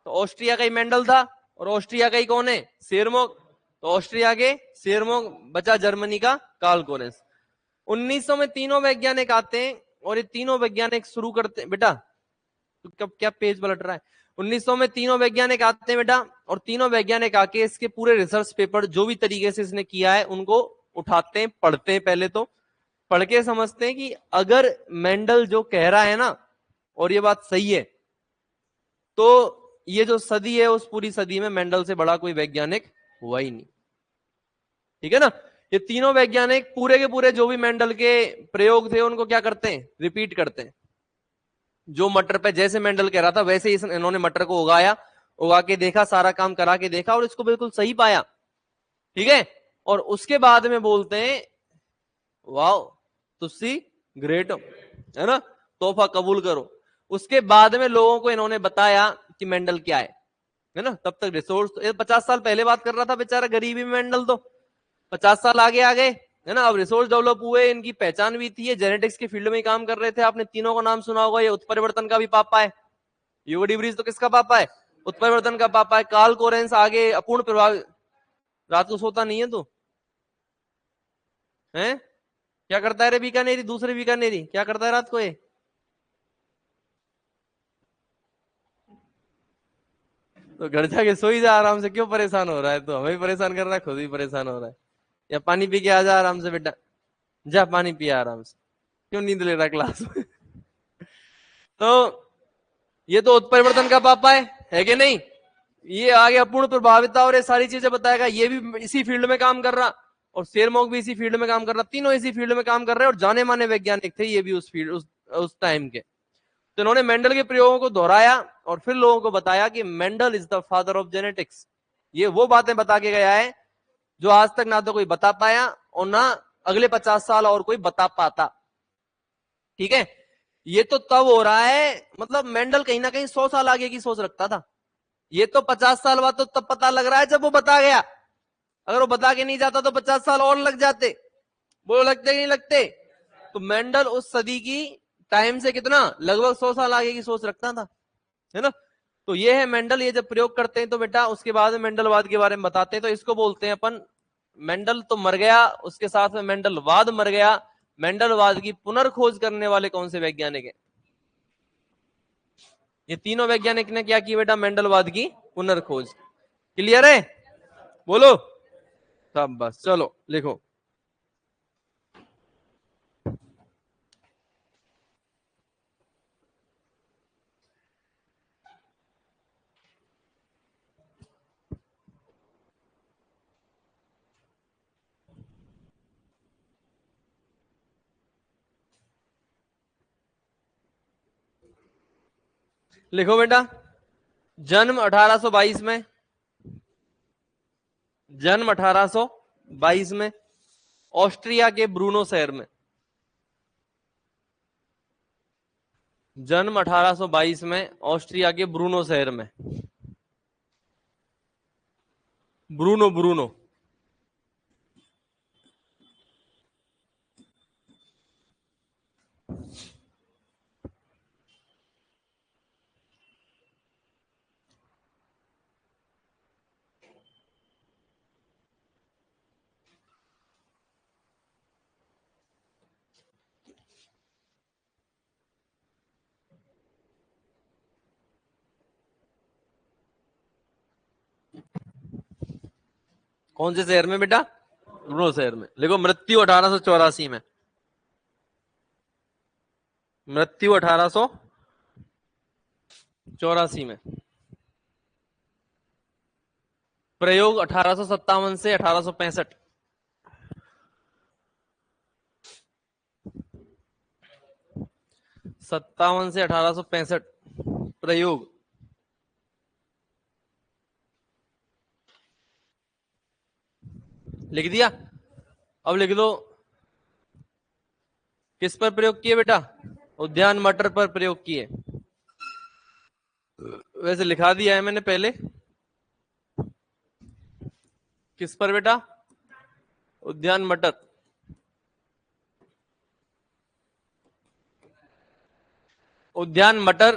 तो ऑस्ट्रिया का ही मेंडल था, और ऑस्ट्रिया का ही कौन है? सेरमॉक। तो ऑस्ट्रिया के सेरमॉक, बचा जर्मनी का कार्ल कोरेंस। 1900 में तीनों वैज्ञानिक आते हैं, और ये तीनों वैज्ञानिक शुरू करते हैं बेटा, तो कब क्या पेज पलट रहा है? 1900 में तीनों वैज्ञानिक आते हैं बेटा, और तीनों वैज्ञानिक आके इसके पूरे रिसर्च पेपर जो भी तरीके से इसने किया है उनको उठाते हैं, पढ़ते हैं। पहले तो पढ़ के समझते हैं कि अगर मेंडल जो कह रहा है ना, और ये बात सही है, तो ये जो सदी है, उस पूरी सदी में मेंडल से बड़ा कोई वैज्ञानिक हुआ ही नहीं। ठीक है ना। ये तीनों वैज्ञानिक पूरे के पूरे जो भी मेंडल के प्रयोग थे उनको क्या करते हैं? रिपीट करते हैं। जो मटर पे जैसे मेंडल कह रहा था वैसे ही इन्होंने मटर को उगाया, उगा के देखा, सारा काम करा के देखा, और इसको बिल्कुल सही पाया। ठीक है, और उसके बाद में बोलते हैं वाओ, तुसी ग्रेट हो, है ना, तोहफा कबूल करो। उसके बाद में लोगों को इन्होंने बताया कि मेंडल क्या है ना। तब तक रिसोर्स, 50 साल पहले बात कर रहा था बेचारा, गरीबी में मेंडल तो 50 साल आगे आ गए, है ना। अब रिसोर्स डेवलप हुए, इनकी पहचान भी थी, ये जेनेटिक्स के फील्ड में ही काम कर रहे थे। आपने तीनों का नाम सुना होगा, ये उत्परिवर्तन का भी पापा है। ह्यूगो डिवरीज तो किसका पापा है? उत्परिवर्तन का पापा है। कार्ल कोरेंस आगे अपूर्ण प्रभाव। रात को सोता नहीं है तू? हैं? क्या करता है रे बीकानेरी, दूसरे बीकानेरी, क्या करता है रात को ये? तो घर जाके सो ही जा आराम से, क्यों परेशान हो रहा है? तो हमें भी परेशान कर रहा है, खुद भी परेशान हो रहा है। या पानी पी के आ जा आराम से बेटा, जा पानी पिया आराम से, क्यों नींद ले रहा है क्लास में? तो ये तो उत्परिवर्तन का पापा है कि नहीं? ये आ गया पूर्ण प्रभाविता और ये सारी चीजें बताएगा। ये भी इसी फील्ड में काम कर रहा और सेरमॉग भी इसी फील्ड में काम कर रहा, तीनों इसी फील्ड में काम कर रहे हैं और जाने माने वैज्ञानिक थे ये भी उस फील्ड उस टाइम के। तो इन्होंने मेंडल के प्रयोगों को दोहराया और फिर लोगों को बताया कि Mendel is the father of genetics. ये वो बातें बता के गया है जो आज तक ना तो कोई बता पाया और ना अगले 50 साल और कोई बता पाता। ठीक है, ये तो तब हो रहा है, मतलब मेंडल कहीं ना कहीं 100 साल आगे की सोच रखता था। ये तो 50 साल बाद तो तब पता लग रहा है जब वो बता गया। अगर वो बता के नहीं जाता तो 50 साल और लग जाते। वो लगते नहीं लगते? तो मेंडल उस सदी की टाइम से कितना लगभग 100 साल आगे की सोच रखता था, है ना। तो ये है मेंडल। ये जब प्रयोग करते हैं तो बेटा उसके बाद में मेंडलवाद के बारे में बताते हैं। तो इसको बोलते हैं अपन, मेंडल तो मर गया, उसके साथ में मेंडलवाद मर गया। मेंडलवाद की पुनर्खोज करने वाले कौन से वैज्ञानिक है? ये तीनों वैज्ञानिक ने क्या की बेटा? मेंडलवाद की पुनर्खोज। क्लियर है? बोलो सब। बस चलो लिखो। लिखो बेटा। जन्म 1822 में, जन्म 1822 में ऑस्ट्रिया के ब्रूनो शहर में। जन्म 1822 में ऑस्ट्रिया के ब्रूनो शहर में। Bruno Bruno. कौन से शहर में बेटा? ब्रूनो शहर में। लिखो मृत्यु 1884 में। मृत्यु 1884 में। प्रयोग 1857 से 1865। 57 से 1865 प्रयोग। लिख दिया? अब लिख दो किस पर प्रयोग किए बेटा? उद्यान मटर पर प्रयोग किए। वैसे लिखा दिया है मैंने पहले। किस पर बेटा? उद्यान मटर। उद्यान मटर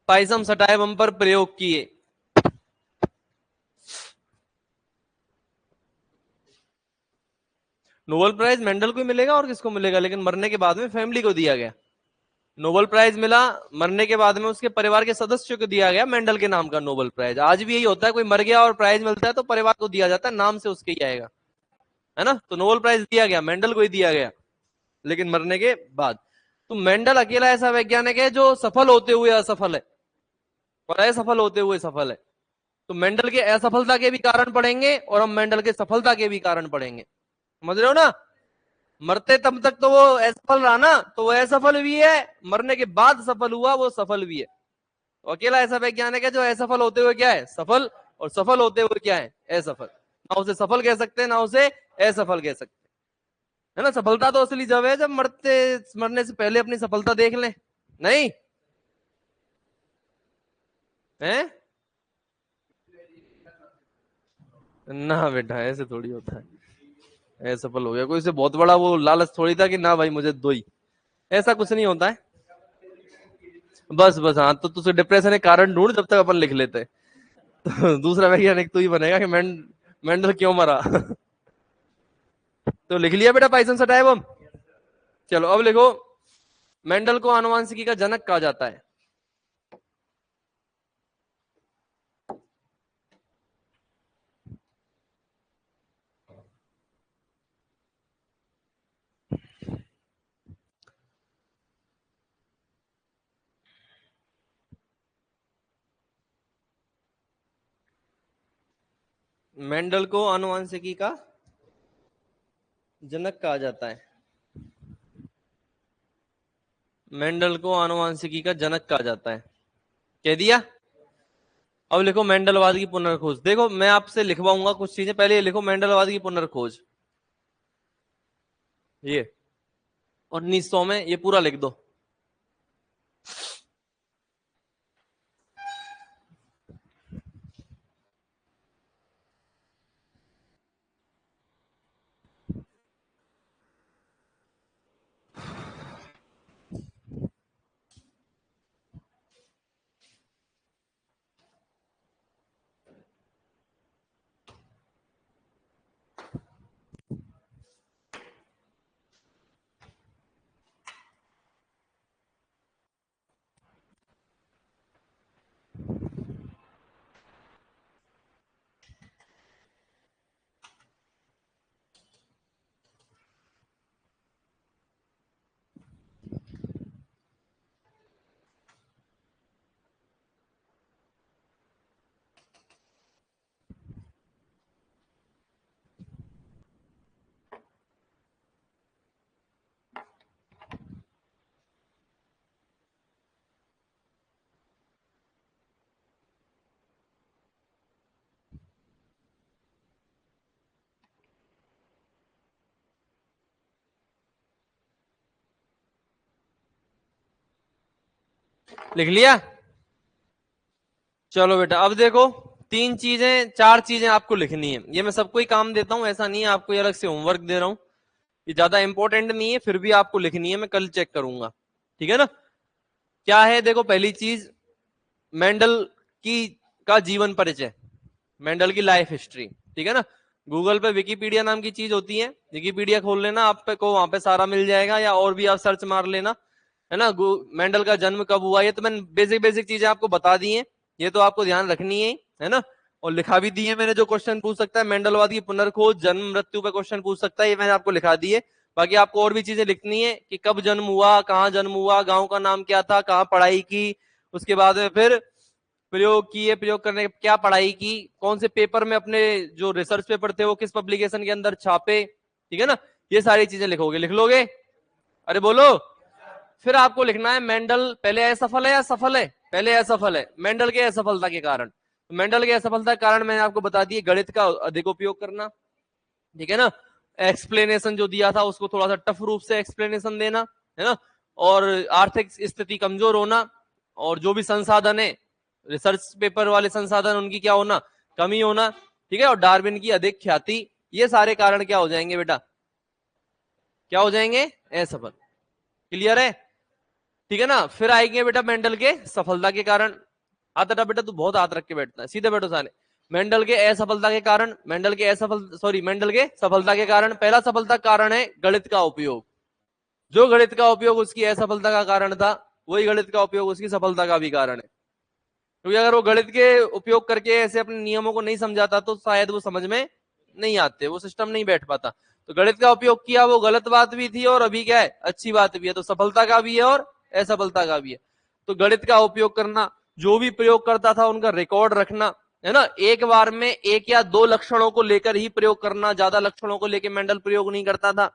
पाइसम सटाइवम पर प्रयोग किए। नोबेल प्राइज मेंडल को मिलेगा और किसको मिलेगा, लेकिन मरने के बाद में फैमिली को दिया गया। नोबेल प्राइज मिला, मरने के बाद में उसके परिवार के सदस्यों को दिया गया मेंडल के नाम का नोबेल प्राइज। आज भी यही होता है, कोई मर गया और प्राइज मिलता है तो परिवार को दिया जाता है, नाम से उसके ही आएगा, है ना। तो नोबेल प्राइज दिया गया, मेंडल को ही दिया गया, लेकिन मरने के बाद। तो मेंडल अकेला ऐसा वैज्ञानिक है जो सफल होते हुए असफल है और असफल होते हुए सफल है। तो मेंडल के असफलता के भी कारण पढ़ेंगे और हम मेंडल के सफलता के भी कारण पढ़ेंगे। समझ रहे हो ना। मरते तब तक तो वो असफल रहा ना, तो वो असफल भी है, मरने के बाद सफल हुआ वो सफल भी है। तो अकेला ऐसा वैज्ञानिक है जो असफल होते हुए क्या है? सफल। और सफल होते हुए क्या है? असफल। ना उसे सफल कह सकते हैं ना उसे असफल कह सकते हैं, है ना। सफलता तो असली जब है जब मरने से पहले अपनी सफलता देख लें। नहीं है ना बेटा, ऐसे थोड़ी होता है। असफल हो गया कोई से बहुत बड़ा वो लालच थोड़ी था कि ना भाई मुझे दो ही, ऐसा कुछ नहीं होता है। बस बस हाँ, तो तुझे डिप्रेशन के कारण ढूंढ जब तक अपन लिख लेते हैं। तो दूसरा वैज्ञानिक तू ही बनेगा कि मेंडल क्यों मरा। तो लिख लिया बेटा पाइथन सटाइवम। चलो अब लिखो, मेंडल को आनुवंशिकी का जनक कहा जाता है। मेंडल को आनुवंशिकी का जनक कहा जाता है। मेंडल को आनुवंशिकी का जनक कहा जाता है, कह दिया। अब लिखो मेंडलवाद की पुनर्खोज। देखो मैं आपसे लिखवाऊंगा कुछ चीजें, पहले ये लिखो मेंडलवाद की पुनर्खोज, ये 1900 में ये पूरा लिख दो। लिख लिया? चलो बेटा अब देखो, तीन चीजें चार चीजें आपको लिखनी है। ये मैं सबको ही काम देता हूं, ऐसा नहीं है आपको ये अलग से होमवर्क दे रहा हूं। ये ज्यादा इंपॉर्टेंट नहीं है, फिर भी आपको लिखनी है, मैं कल चेक करूंगा, ठीक है ना। क्या है देखो, पहली चीज मेंडल की का जीवन परिचय, मेंडल की लाइफ हिस्ट्री, ठीक है ना। गूगल पे विकिपीडिया नाम की चीज होती है, विकिपीडिया खोल लेना, आप पे को वहां पे सारा मिल जाएगा, या और भी आप सर्च मार लेना, है ना। मेंडल का जन्म कब हुआ, ये तो मैंने बेसिक बेसिक चीजें आपको बता दी हैं, ये तो आपको ध्यान रखनी है ना। और लिखा भी दी है मैंने, जो क्वेश्चन पूछ सकता है मेंडलवाद की पुनर्खोज जन्म मृत्यु पे क्वेश्चन पूछ सकता है, ये मैंने आपको लिखा दी है। बाकी आपको और भी चीजें लिखनी है कि कब जन्म हुआ, कहाँ जन्म हुआ, गांव का नाम क्या था, कहाँ पढ़ाई की, उसके बाद में फिर प्रयोग किए, प्रयोग करने क्या पढ़ाई की, कौन से पेपर में अपने जो रिसर्च पेपर थे वो किस पब्लिकेशन के अंदर छापे, ठीक है ना। ये सारी चीजें लिखोगे, लिख लोगे? अरे बोलो। फिर आपको लिखना है मेंडल पहले असफल है या सफल है? पहले असफल है। मेंडल के असफलता के कारण, तो मेंडल के असफलता के कारण मैंने आपको बता दिए, गणित का अधिक उपयोग करना, ठीक है ना। एक्सप्लेनेशन जो दिया था उसको थोड़ा सा टफ रूप से एक्सप्लेनेशन देना, है ना। और आर्थिक स्थिति कमजोर होना, और जो भी संसाधन है रिसर्च पेपर वाले संसाधन उनकी क्या होना, कमी होना, ठीक है। और डार्विन की अधिक ख्याति, ये सारे कारण क्या हो जाएंगे बेटा, क्या हो जाएंगे? असफल। क्लियर है? ठीक है ना। फिर आएंगे बेटा मेंडल के सफलता के कारण। आता बेटा तू बहुत हाथ रख के बैठता है, सीधे बैठो सारे। मेंडल के असफलता के कारण, मेंडल के मेंडल के सफलता के कारण, पहला सफलता कारण है गणित का उपयोग। जो गणित का उपयोग उसकी असफलता का कारण था, वही गणित का उपयोग उसकी सफलता का भी कारण है। क्योंकि अगर वो गणित के उपयोग करके ऐसे अपने नियमों को नहीं समझाता तो शायद वो समझ में नहीं आते, वो सिस्टम नहीं बैठ पाता। तो गणित का उपयोग किया, वो गलत बात भी थी और अभी क्या है, अच्छी बात भी है। तो सफलता का भी है और असफलता का भी है। तो गणित का उपयोग करना, जो भी प्रयोग करता था उनका रिकॉर्ड रखना, है ना। एक बार में एक या दो लक्षणों को लेकर ही प्रयोग करना, ज्यादा लक्षणों को लेकर मेंडल प्रयोग नहीं करता था,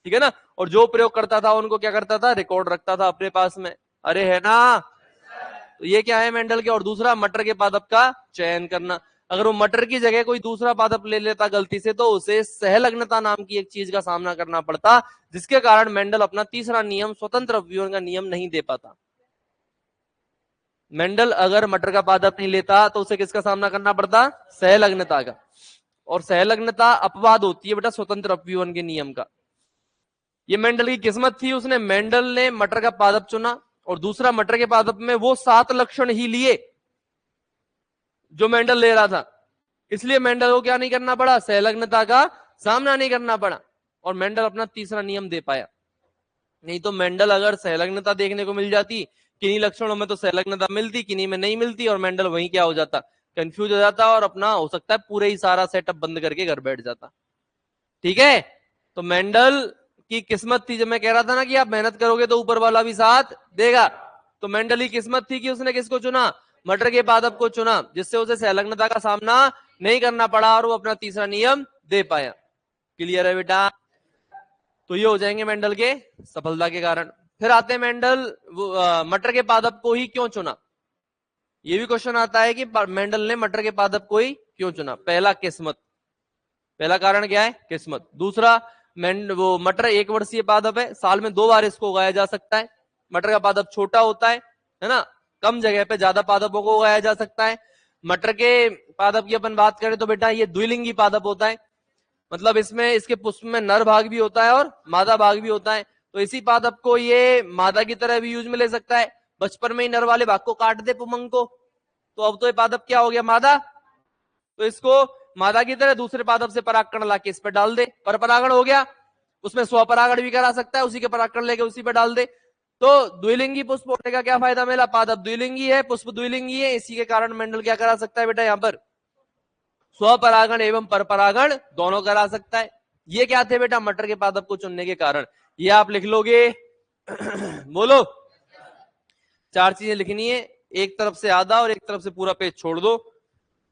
ठीक है ना। और जो प्रयोग करता था उनको क्या करता था, रिकॉर्ड रखता था अपने पास में। अरे है ना। तो ये क्या है मेंडल के। और दूसरा मटर के पादप का चयन करना। अगर वो मटर की जगह कोई दूसरा पादप ले लेता गलती से, तो उसे सहलग्नता नाम की एक चीज का सामना करना पड़ता, जिसके कारण मेंडल अपना तीसरा नियम स्वतंत्र अपव्यूहन का नियम नहीं दे पाता। मेंडल अगर मटर का पादप नहीं लेता तो उसे किसका सामना करना पड़ता? सहलग्नता का। और सहलग्नता अपवाद होती है बेटा स्वतंत्र अपव्यूहन के नियम का। ये मेंडल की किस्मत थी, उसने मेंडल ने मटर का पादप चुना, और दूसरा मटर के पादप में वो 7 लक्षण ही लिए जो मेंडल ले रहा था। इसलिए मेंडल को क्या नहीं करना पड़ा, सहलग्नता का सामना नहीं करना पड़ा, और मेंडल अपना तीसरा नियम दे पाया। नहीं तो मेंडल अगर सहलग्नता देखने को मिल जाती, किन्हीं लक्षणों में तो सहलग्नता मिलती, किन्हीं में नहीं मिलती, और मेंडल वहीं क्या हो जाता, कंफ्यूज हो जाता, और अपना हो सकता है पूरे ही सारा सेटअप बंद करके घर बैठ जाता। ठीक है। तो मेंडल की किस्मत थी, जब मैं कह रहा था ना कि आप मेहनत करोगे तो ऊपर वाला भी साथ देगा, तो मेंडल की किस्मत थी कि उसने किसको चुना, मटर के पादप को चुना, जिससे उसे सहलग्नता का सामना नहीं करना पड़ा और वो अपना तीसरा नियम दे पाया। क्लियर है बेटा? तो ये हो जाएंगे मेंडल के सफलता के कारण। फिर आते हैं मेंडल मटर के पादप को ही क्यों चुना। ये भी क्वेश्चन आता है कि मेंडल ने मटर के पादप को ही क्यों चुना। पहला किस्मत, पहला कारण क्या है? किस्मत। दूसरा वो मटर एक वर्षीय पादप है, साल में 2 बार इसको उगाया जा सकता है। मटर का पादप छोटा होता है ना, कम जगह पे ज्यादा पादपों को उगाया जा सकता है। मटर के पादप की अपन बात करें तो बेटा ये द्विलिंगी पादप होता है, मतलब इसमें इसके पुष्प में नर भाग भी होता है और मादा भाग भी होता है। तो इसी पादप को ये मादा की तरह भी यूज में ले सकता है। बचपन में ही नर वाले भाग को काट दे पुमंग को, तो अब तो ये पादप क्या हो गया? मादा। तो इसको मादा की तरह दूसरे पादप से परागकण लाके इस पर डाल दे, पर परागण हो गया। उसमें स्वपरागण भी करा सकता है, उसी के परागकण लेके उसी पे डाल दे। तो द्विलिंगी पुष्प होने का क्या फायदा मिला? पादप द्विलिंगी है, पुष्प द्विलिंगी है, इसी के कारण मेंडल क्या करा सकता है बेटा? यहाँ पर स्वपरागण एवं परपरागण दोनों करा सकता है। ये क्या थे बेटा मटर के पादप को चुनने के कारण? ये आप लिख लोगे बोलो। 4 चीजें लिखनी है, एक तरफ से आधा और एक तरफ से पूरा पेज छोड़ दो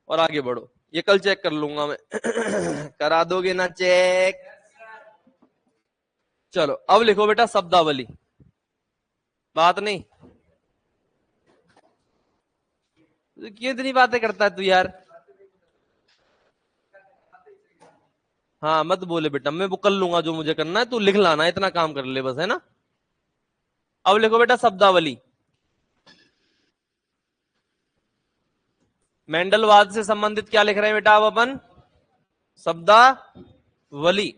और आगे बढ़ो। ये कल चेक कर लूंगा मैं करा दोगे ना चेक? चलो अब लिखो बेटा शब्दावली। बात नहीं, क्यों इतनी बातें करता है तू यार? हाँ मत बोले बेटा, मैं वो कर लूंगा जो मुझे करना है, तू लिख लाना, इतना काम कर ले बस, है ना। अब लिखो बेटा शब्दावली। मेंडलवाद से संबंधित क्या लिख रहे हैं बेटा अब अपन? शब्दावली।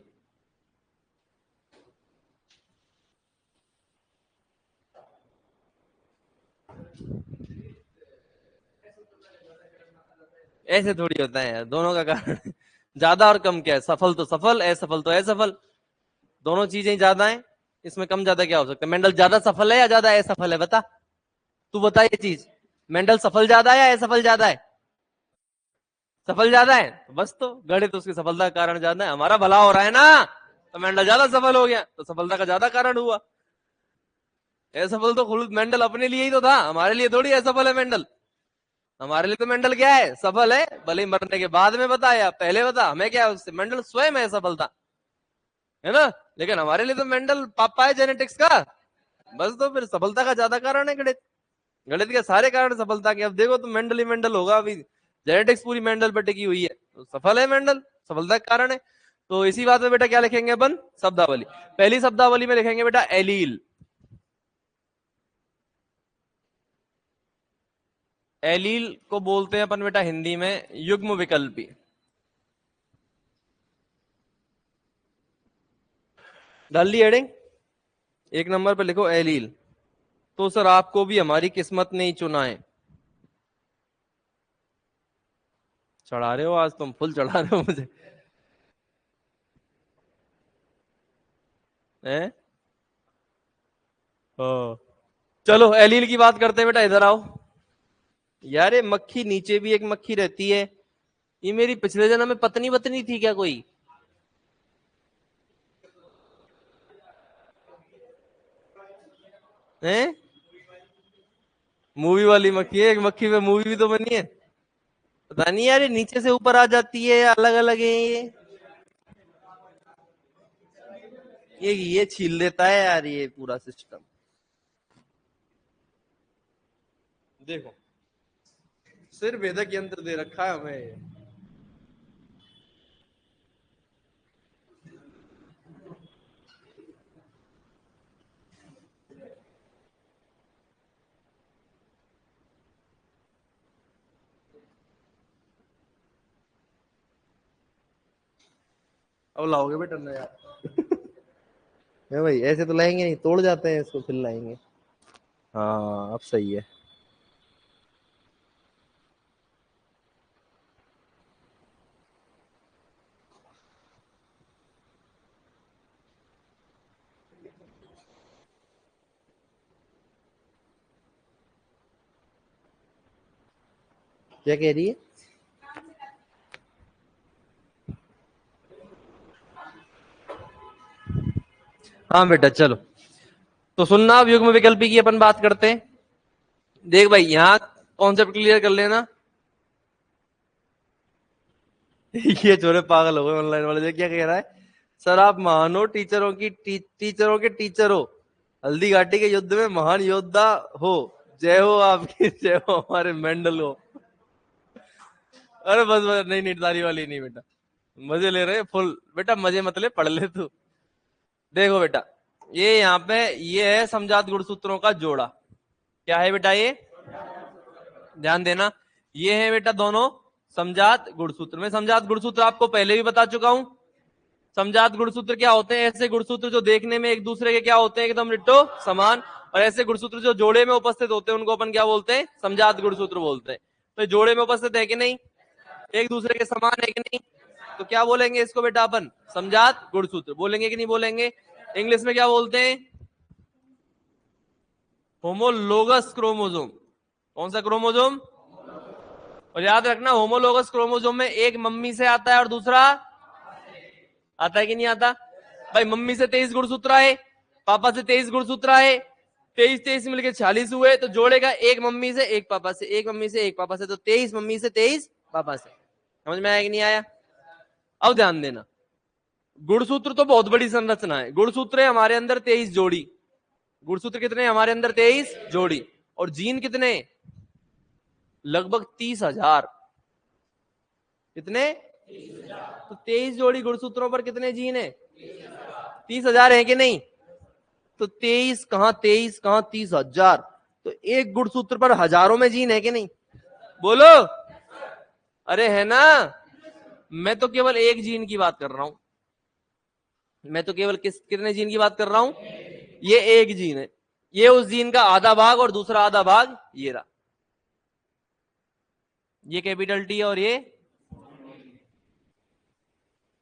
ऐसे थोड़ी होता है यार, दोनों का कारण ज्यादा और कम क्या है? सफल तो सफल, असफल तो असफल, दोनों चीजें ही ज्यादा हैं। इसमें कम ज्यादा क्या हो सकता है? मेंडल ज्यादा सफल है या ज्यादा असफल है? बता, तू बता ये चीज। मेंडल सफल ज्यादा है या असफल ज्यादा है? सफल ज्यादा है, बस तो गणित उसकी सफलता का कारण ज्यादा है। हमारा भला हो रहा है ना, तो मेंडल ज्यादा सफल हो गया, तो सफलता का ज्यादा कारण हुआ। असफल तो खुद मेंडल अपने लिए ही तो था, हमारे लिए थोड़ी असफल है मेंडल। हमारे लिए तो मेंडल क्या है? सफल है, भले ही मरने के बाद में बता या पहले बता, हमें क्या है उससे? मेंडल स्वयं है सफलता, है ना। लेकिन हमारे लिए तो मेंडल पापा है जेनेटिक्स का, बस। तो फिर सफलता का ज्यादा कारण है गणित। गणित के सारे कारण सफलता के। अब देखो तो मेंडल ही मेंडल होगा, अभी जेनेटिक्स पूरी मेंडल पर टिकी हुई है, तो सफल है मेंडल, सफलता का कारण है। तो इसी बात में बेटा क्या लिखेंगे अपन? शब्दावली। पहली शब्दावली में लिखेंगे बेटा एलील। एलील को बोलते हैं अपन बेटा हिंदी में युग्म विकल्पी। डाल दी हेडिंग? 1 नंबर पे लिखो एलील। तो सर आपको भी हमारी किस्मत ने ही चुना है। चढ़ा रहे हो आज तुम, फुल चढ़ा रहे हो मुझे, हैं? हाँ। चलो एलील की बात करते हैं बेटा, इधर आओ। यार ये मक्खी, नीचे भी एक मक्खी रहती है, ये मेरी पिछले जन्म में पत्नी वतनी थी क्या कोई? हैं? मूवी वाली मक्खी है, एक मक्खी पे मूवी भी तो बनी है। पता नहीं यार, ये नीचे से ऊपर आ जाती है या अलग अलग है ये छील देता है यार ये पूरा सिस्टम। देखो सिर भेदक यंत्र दे रखा है हमें। अब लाओगे बेटा नया? है भाई, ऐसे तो लाएंगे नहीं, तोड़ जाते हैं इसको, फिर लाएंगे। हाँ अब सही है। क्या कह रही है? हाँ बेटा चलो, तो सुनना, अब युग्म विकल्पी की अपन बात करते हैं। देख भाई यहाँ कॉन्सेप्ट क्लियर कर लेना। ये छोरे पागल हो गए ऑनलाइन वाले। ये क्या कह रहा है? सर आप महान हो, टीचरों की टीचरों के टीचर हो, हल्दी घाटी के युद्ध में महान योद्धा हो, जय हो आपकी, जय हो हमारे मेंडल हो। अरे बस बस, नहीं नहीं, ताली वाली नहीं बेटा, मजे ले रहे हैं फुल। बेटा मजे मत ले, पढ़ ले तू। देखो बेटा, ये यहाँ पे ये है समजात गुणसूत्रों का जोड़ा। क्या है बेटा ये? ध्यान देना, ये है बेटा दोनों समजात गुणसूत्र। मैं समजात गुणसूत्र आपको पहले भी बता चुका हूं। समजात गुणसूत्र क्या होते हैं? ऐसे गुणसूत्र जो देखने में एक दूसरे के क्या होते हैं, एकदम डिट्टो समान। और ऐसे गुणसूत्र जो जोड़े में उपस्थित होते हैं उनको अपन क्या बोलते हैं? समजात गुणसूत्र बोलते हैं। तो जोड़े में उपस्थित है कि नहीं, एक दूसरे के समान है कि नहीं, तो क्या बोलेंगे इसको बेटा अपन? समजात गुणसूत्र बोलेंगे कि नहीं बोलेंगे? इंग्लिश में क्या बोलते हैं? Homologous chromosome. कौन सा क्रोमोजोम? और याद रखना, होमोलोगस क्रोमोजोम में एक मम्मी से आता है और दूसरा आता है कि नहीं आता? भाई मम्मी से 23 गुणसूत्र आए, पापा से 23 गुणसूत्र आए, 23 23 मिलके 46 हुए, तो जोड़ेगा एक मम्मी से एक पापा से, एक मम्मी से एक पापा से, तो 23 मम्मी से 23 पापा से। समझ में आया कि नहीं आया? अब ध्यान देना, गुणसूत्र तो बहुत बड़ी संरचना है। गुणसूत्र है हमारे अंदर 23 जोड़ी। गुणसूत्र कितने हमारे अंदर? 23 जोड़ी। और जीन कितने? लगभग 30,000। कितने? तो 23 जोड़ी गुणसूत्रों पर कितने जीन है? 30,000 है कि नहीं? तो 23 कहां 23 कहां 30,000, तो एक गुणसूत्र पर हजारों में जीन है कि नहीं? बोलो। अरे है ना। मैं तो केवल एक जीन की बात कर रहा हूं। मैं तो केवल कितने जीन की बात कर रहा हूं? ये एक जीन है, ये उस जीन का आधा भाग और दूसरा आधा भाग ये रहा। ये कैपिटल टी और ये,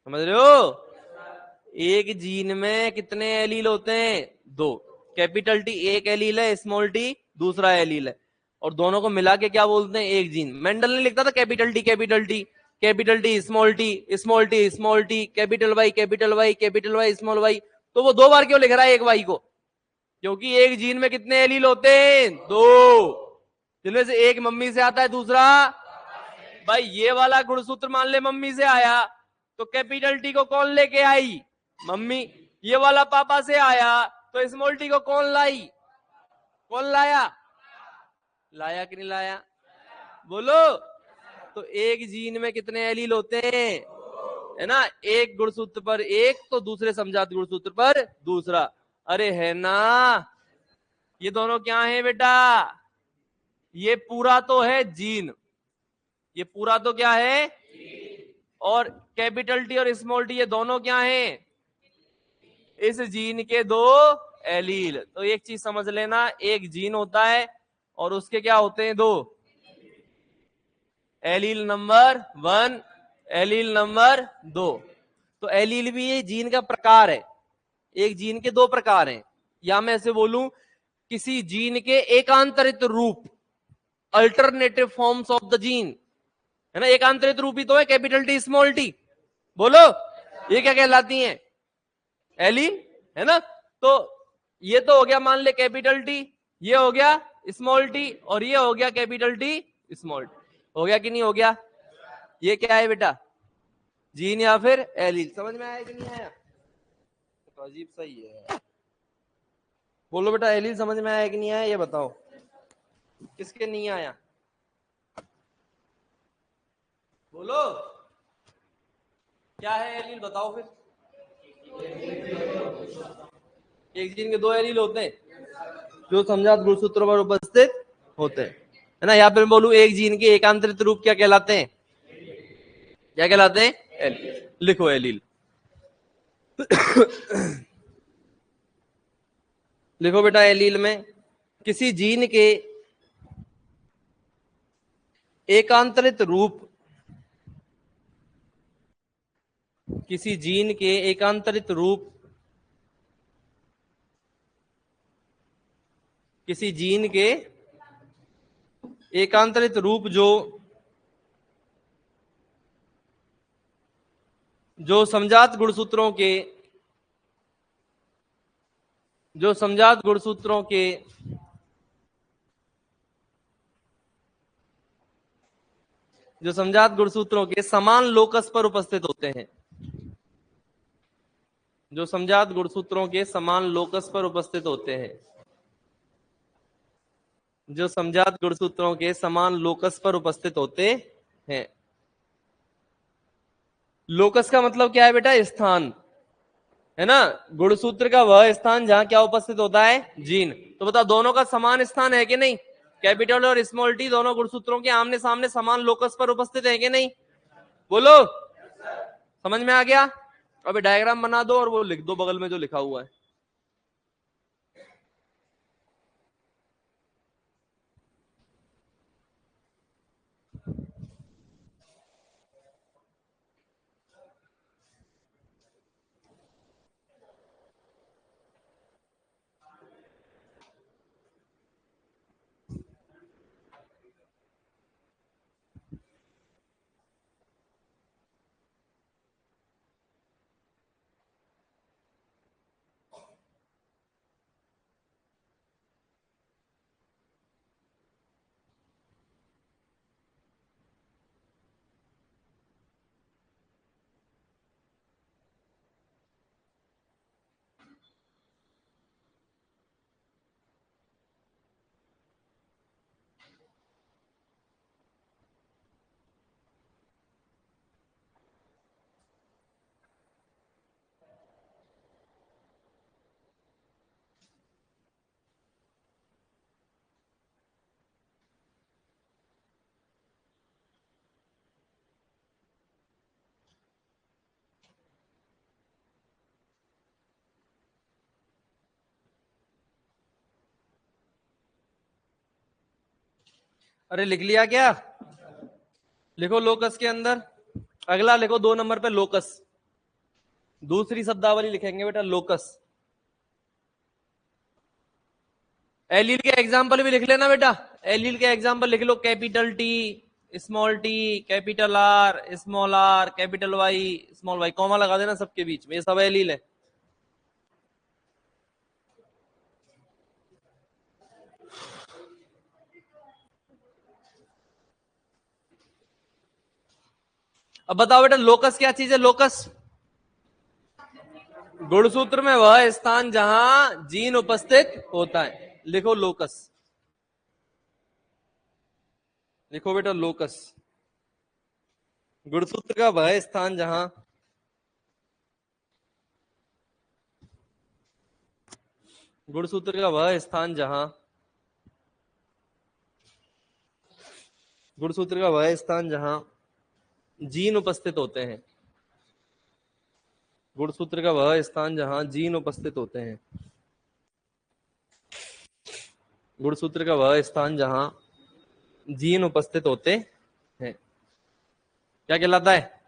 समझ रहे हो? एक जीन में कितने एलील होते हैं? दो। कैपिटल टी एक एलील है, स्मॉल टी दूसरा एलील है, और दोनों को मिला के क्या बोलते हैं? एक जीन। मेंडल ने लिखता था capital T capital T, capital T small T, small T small T, capital Y capital Y, capital Y small Y. तो वो दो बार क्यों लिख रहा है एक वाई को? क्योंकि एक जीन में कितने एलील होते हैं? दो, जिनमें से एक मम्मी से आता है, दूसरा। भाई ये वाला गुणसूत्र मान ले मम्मी से आया, तो कैपिटल टी को कौन लेके आई? मम्मी। ये वाला पापा से आया, तो स्मॉल टी को कौन लाई? कौन लाया? लाया कि नहीं लाया? बोलो। तो एक जीन में कितने एलील होते हैं? है ना, एक गुणसूत्र पर एक, तो दूसरे समजात गुणसूत्र पर दूसरा। अरे है ना। ये दोनों क्या है बेटा? ये पूरा तो है जीन, ये पूरा तो क्या है? और कैपिटल टी और स्मॉल टी ये दोनों क्या हैं? इस जीन के दो एलील। तो एक चीज समझ लेना, एक जीन होता है और उसके क्या होते हैं? दो एलील नंबर 1, एलील नंबर 2। तो एलील भी ये जीन का प्रकार है। एक जीन के दो प्रकार हैं, या मैं ऐसे बोलूं, किसी जीन के एकांतरित रूप, alternative forms of the gene, है ना। एकांतरित रूप ही तो है कैपिटल टी स्मॉल टी। बोलो, ये क्या कहलाती हैं? एलील, है ना। तो ये तो हो गया मान ले कैपिटल टी, ये हो गया स्मॉल टी, और ये हो गया कैपिटल टी स्मॉल टी। हो गया कि नहीं हो गया? ये क्या है बेटा? जीन या फिर एलील। समझ में आया कि नहीं आया? तो अजीब सा ही है। बोलो बेटा, एलील समझ में आया कि नहीं आया, ये बताओ। किसके नहीं आया? बोलो, क्या है एलील, बताओ फिर। एक जीन के दो एलील होते हैं जो समजात गुणसूत्रों पर उपस्थित होते हैं, है ना। यहाँ पे मैं बोलूं, एक जीन के एकांतरित रूप क्या कहलाते हैं? क्या कहलाते हैं? एलील। लिखो एलील। लिखो बेटा, एलील में किसी जीन के एकांतरित रूप, किसी जीन के एकांतरित रूप, किसी जीन के एकांतरित रूप जो समजात गुणसूत्रों के, जो समजात गुणसूत्रों के, जो समजात गुणसूत्रों के समान लोकस पर उपस्थित होते हैं, जो समजात गुणसूत्रों के समान लोकस पर उपस्थित होते हैं, जो समजात गुणसूत्रों के समान लोकस पर उपस्थित होते हैं। लोकस का मतलब क्या है बेटा? स्थान, है ना। गुणसूत्र का वह स्थान जहां क्या उपस्थित होता है? जीन। तो बताओ दोनों का समान स्थान है कि नहीं? कैपिटल और स्मॉल टी दोनों गुणसूत्रों के आमने सामने समान लोकस पर उपस्थित है कि नहीं? बोलो, समझ में आ गया? अभी डायग्राम बना दो और वो लिख दो बगल में जो लिखा हुआ है। अरे लिख लिया क्या? लिखो लोकस के अंदर। अगला लिखो 2 नंबर पे लोकस। दूसरी शब्दावली लिखेंगे बेटा लोकस। एलील के एग्जाम्पल भी लिख लेना बेटा। एलील के एग्जाम्पल लिख लो, capital T, small T, capital R, small R, capital Y, small Y, comma लगा देना सबके बीच में, ये सब एलील है। अब बताओ बेटा लोकस क्या चीज है? लोकस गुणसूत्र में वह स्थान जहां जीन उपस्थित होता है। लिखो लोकस। लिखो बेटा लोकस। गुणसूत्र का वह स्थान जहां गुणसूत्र का वह स्थान जहां गुणसूत्र का वह स्थान जहां जीन उपस्थित होते हैं। गुणसूत्र का वह स्थान जहां जीन उपस्थित होते हैं। गुणसूत्र का वह स्थान जहां जीन उपस्थित होते हैं, क्या कहलाता है?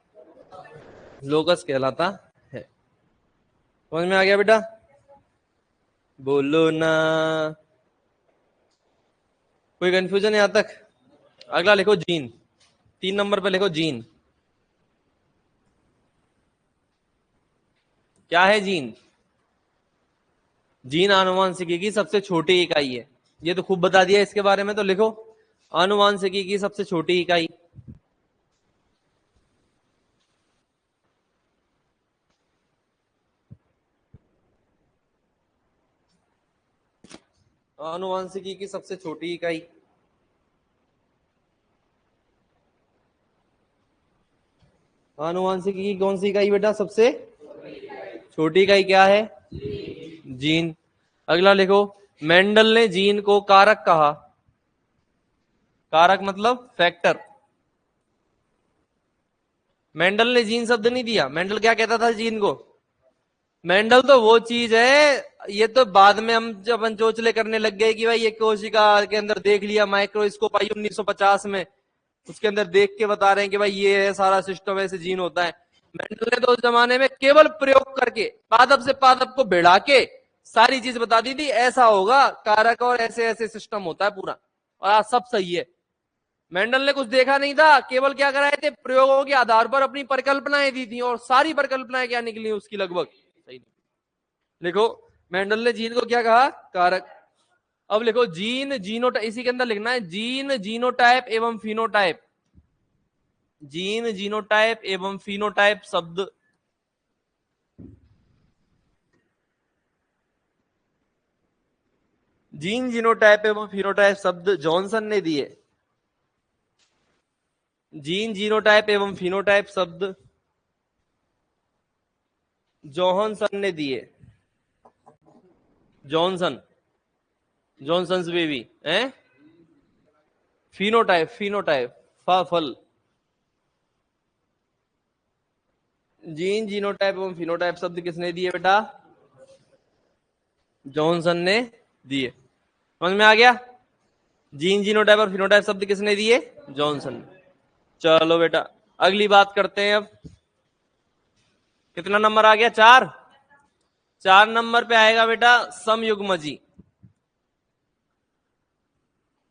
लोकस कहलाता है। समझ में आ गया बेटा? बोलो ना। कोई कंफ्यूजन यहां तक? अगला लिखो जीन। 3 नंबर पे लिखो जीन। क्या है जीन? जीन आनुवंशिकी की सबसे छोटी इकाई है। ये तो खूब बता दिया इसके बारे में, तो लिखो आनुवंशिकी की सबसे छोटी इकाई। आनुवंशिकी की सबसे छोटी इकाई। आनुवंशिकी की कौन सी इकाई बेटा? सबसे छोटी इकाई क्या है? जीन। अगला लिखो, मेंडल ने जीन को कारक कहा। कारक मतलब फैक्टर। मेंडल ने जीन शब्द नहीं दिया। मेंडल क्या कहता था जीन को? मेंडल तो वो चीज है, ये तो बाद में हम जब अपन चोचले करने लग गए कि भाई ये कोशिका के अंदर देख लिया, माइक्रोस्कोप आई 1950 में, उसके अंदर देख के बता रहे हैं कि भाई ये है सारा सिस्टम, ऐसे जीन होता है। मेंडल ने तो उस जमाने में केवल प्रयोग करके पादप से पादप को भिड़ा के सारी चीज बता दी थी, ऐसा होगा कारक और ऐसे ऐसे सिस्टम होता है पूरा, और आज सब सही है। मेंडल ने कुछ देखा नहीं था, केवल क्या कराए थे? प्रयोगों के आधार पर अपनी परिकल्पनाएं दी थी, और सारी परिकल्पनाएं क्या निकली उसकी? लगभग सही। लिखो, मेंडल ने जीन को क्या कहा? कारक। अब लिखो जीन जीनोटाइप, इसी के अंदर लिखना है जीन जीनोटाइप एवं फिनोटाइप। जीन, जीनोटाइप एवं फिनोटाइप शब्द जीन, जीनोटाइप एवं फिनोटाइप शब्द जॉनसन ने दिए। जीन, जीनोटाइप एवं फिनोटाइप शब्द जॉनसन ने दिए। जॉनसन, जॉनसन्स बेबी है। फिनोटाइप, फिनोटाइप फल। जीन, जीनोटाइप एवं फिनोटाइप शब्द किसने दिए बेटा? जॉनसन ने दिए। समझ में आ गया? जीन, जीनोटाइप और फिनोटाइप शब्द किसने दिए? जॉनसन ने। चलो बेटा अगली बात करते हैं अब। कितना नंबर आ गया? 4। 4 नंबर पे आएगा बेटा समयुग्मजी,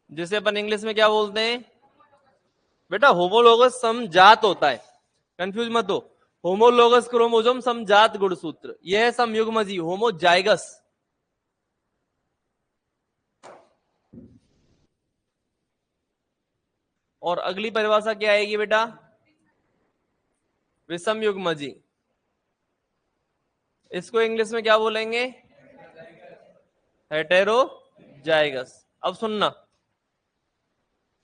जिसे अपन इंग्लिश में क्या बोलते हैं बेटा? होमोलोगस समजात होता है, कंफ्यूज मत हो। होमोलोगस क्रोमोसोम समजात गुणसूत्र, यह है समयुग्मजी, होमोजाइगस। और अगली परिभाषा क्या आएगी बेटा? विषमयुग्मजी। इसको इंग्लिश में क्या बोलेंगे? हेटेरोजाइगस। अब सुनना,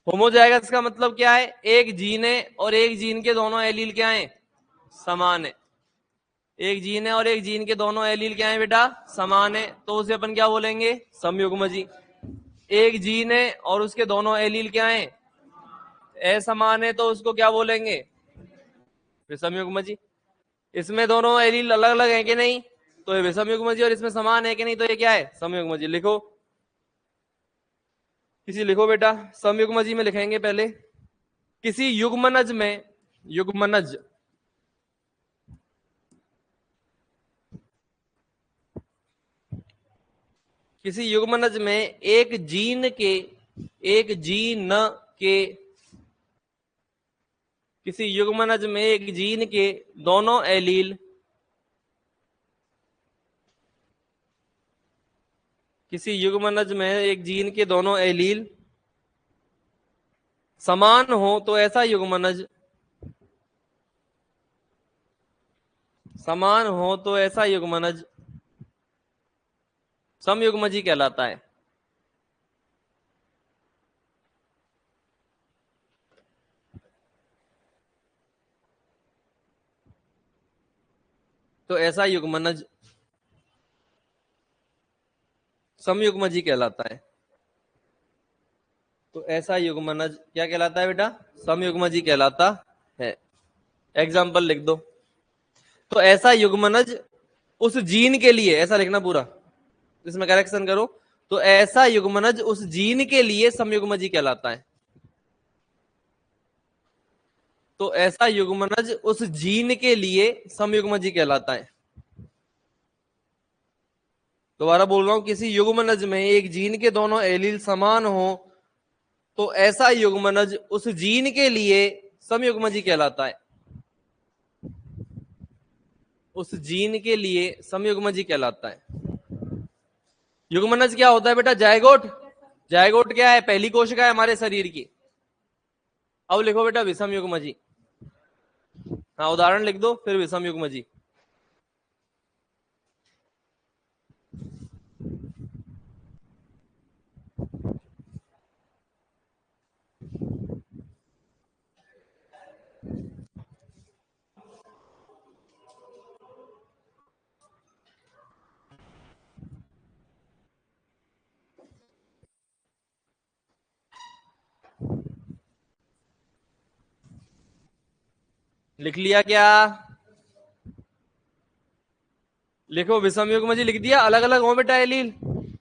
होमोजाइगस का मतलब क्या है? एक जीन है और एक जीन के दोनों एलील क्या है? समान है। एक जीन है और एक जीन के दोनों एलील क्या है बेटा? समान है, तो उसे अपन क्या बोलेंगे? समयुग्मजी। एक जीन है और उसके दोनों एलील क्या है? असमान है, तो उसको क्या बोलेंगे? विषमयुग्मजी। इसमें दोनों एलील अलग अलग है कि नहीं? तो ये विषमयुग्मजी। और इसमें समान है कि नहीं? तो ये क्या है? समयुग्मजी। लिखो, किसी लिखो बेटा। समयुग्मजी में लिखेंगे पहले। किसी युग्मनज में, युग्मनज, किसी युग्मनज में एक जीन के, एक जीन के, किसी युग्मनज में एक जीन के दोनों एलील, किसी युग्मनज में एक जीन के दोनों एलील समान हो तो ऐसा युग्मनज, समान हो तो ऐसा युग्मनज समयुग्मजी कहलाता है। तो ऐसा युग्मनज समयुग्मजी कहलाता है। तो ऐसा युग्मनज क्या कहलाता है बेटा? समयुग्मजी कहलाता है। एग्जाम्पल लिख दो। तो ऐसा युग्मनज उस जीन के लिए, ऐसा लिखना पूरा, इसमें करेक्शन करो। तो ऐसा युग्मनज उस जीन के लिए समयुग्मजी कहलाता है। तो ऐसा युग्मनज उस जीन के लिए समयुग्मजी कहलाता है। दोबारा बोल रहा हूं, किसी युग्मनज में एक जीन के दोनों एलील समान हो तो ऐसा युग्मनज उस जीन के लिए समयुग्मजी कहलाता है। उस जीन के लिए समयुग्मजी कहलाता है। युग्मनज क्या होता है बेटा? जायगोट। जायगोट क्या है? पहली कोशिका है हमारे शरीर की। अब लिखो बेटा विषम युग्मजी। हाँ उदाहरण लिख दो, फिर विषम युग्मजी। लिख लिया क्या? लिखो विषम युग्मजी लिख दिया। अलग अलग हो बेटा एलील।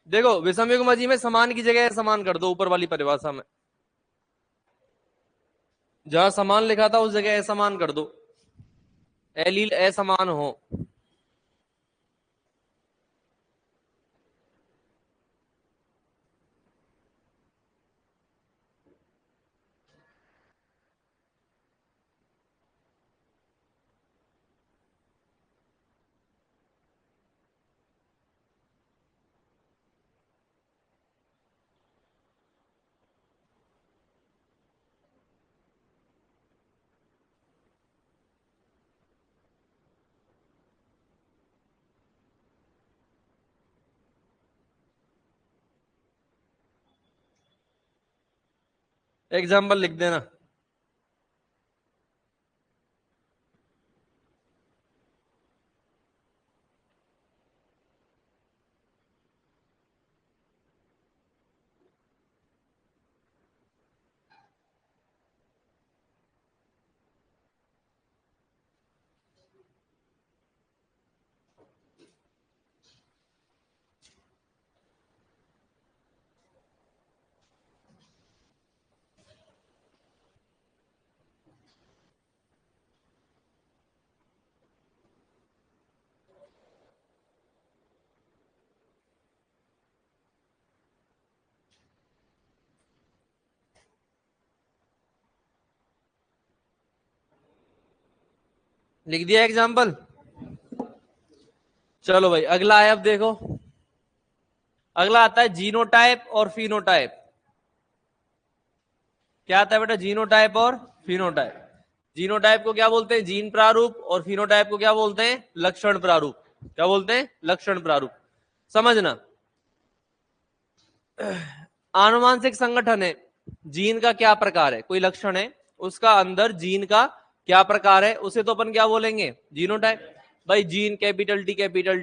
देखो विषम युग्मजी में समान की जगह समान कर दो, ऊपर वाली परिभाषा में जहां समान लिखा था उस जगह असमान कर दो। एलील असमान हो। एग्जाम्पल लिख देना। लिख दिया एग्जाम्पल। चलो भाई अगला है, अब देखो अगला आता है जीनोटाइप और फिनोटाइप। क्या आता है बेटा? जीनोटाइप और फिनोटाइप। जीनोटाइप को क्या बोलते हैं? जीन प्रारूप। और फिनोटाइप को क्या बोलते हैं? लक्षण प्रारूप। क्या बोलते हैं? लक्षण प्रारूप। समझना, आनुवांशिक संगठन है, जीन का क्या प्रकार है, कोई लक्षण है उसका अंदर जीन का क्या प्रकार है, उसे तो अपन क्या बोलेंगे? जीनोटाइप। भाई जीन कैपिटल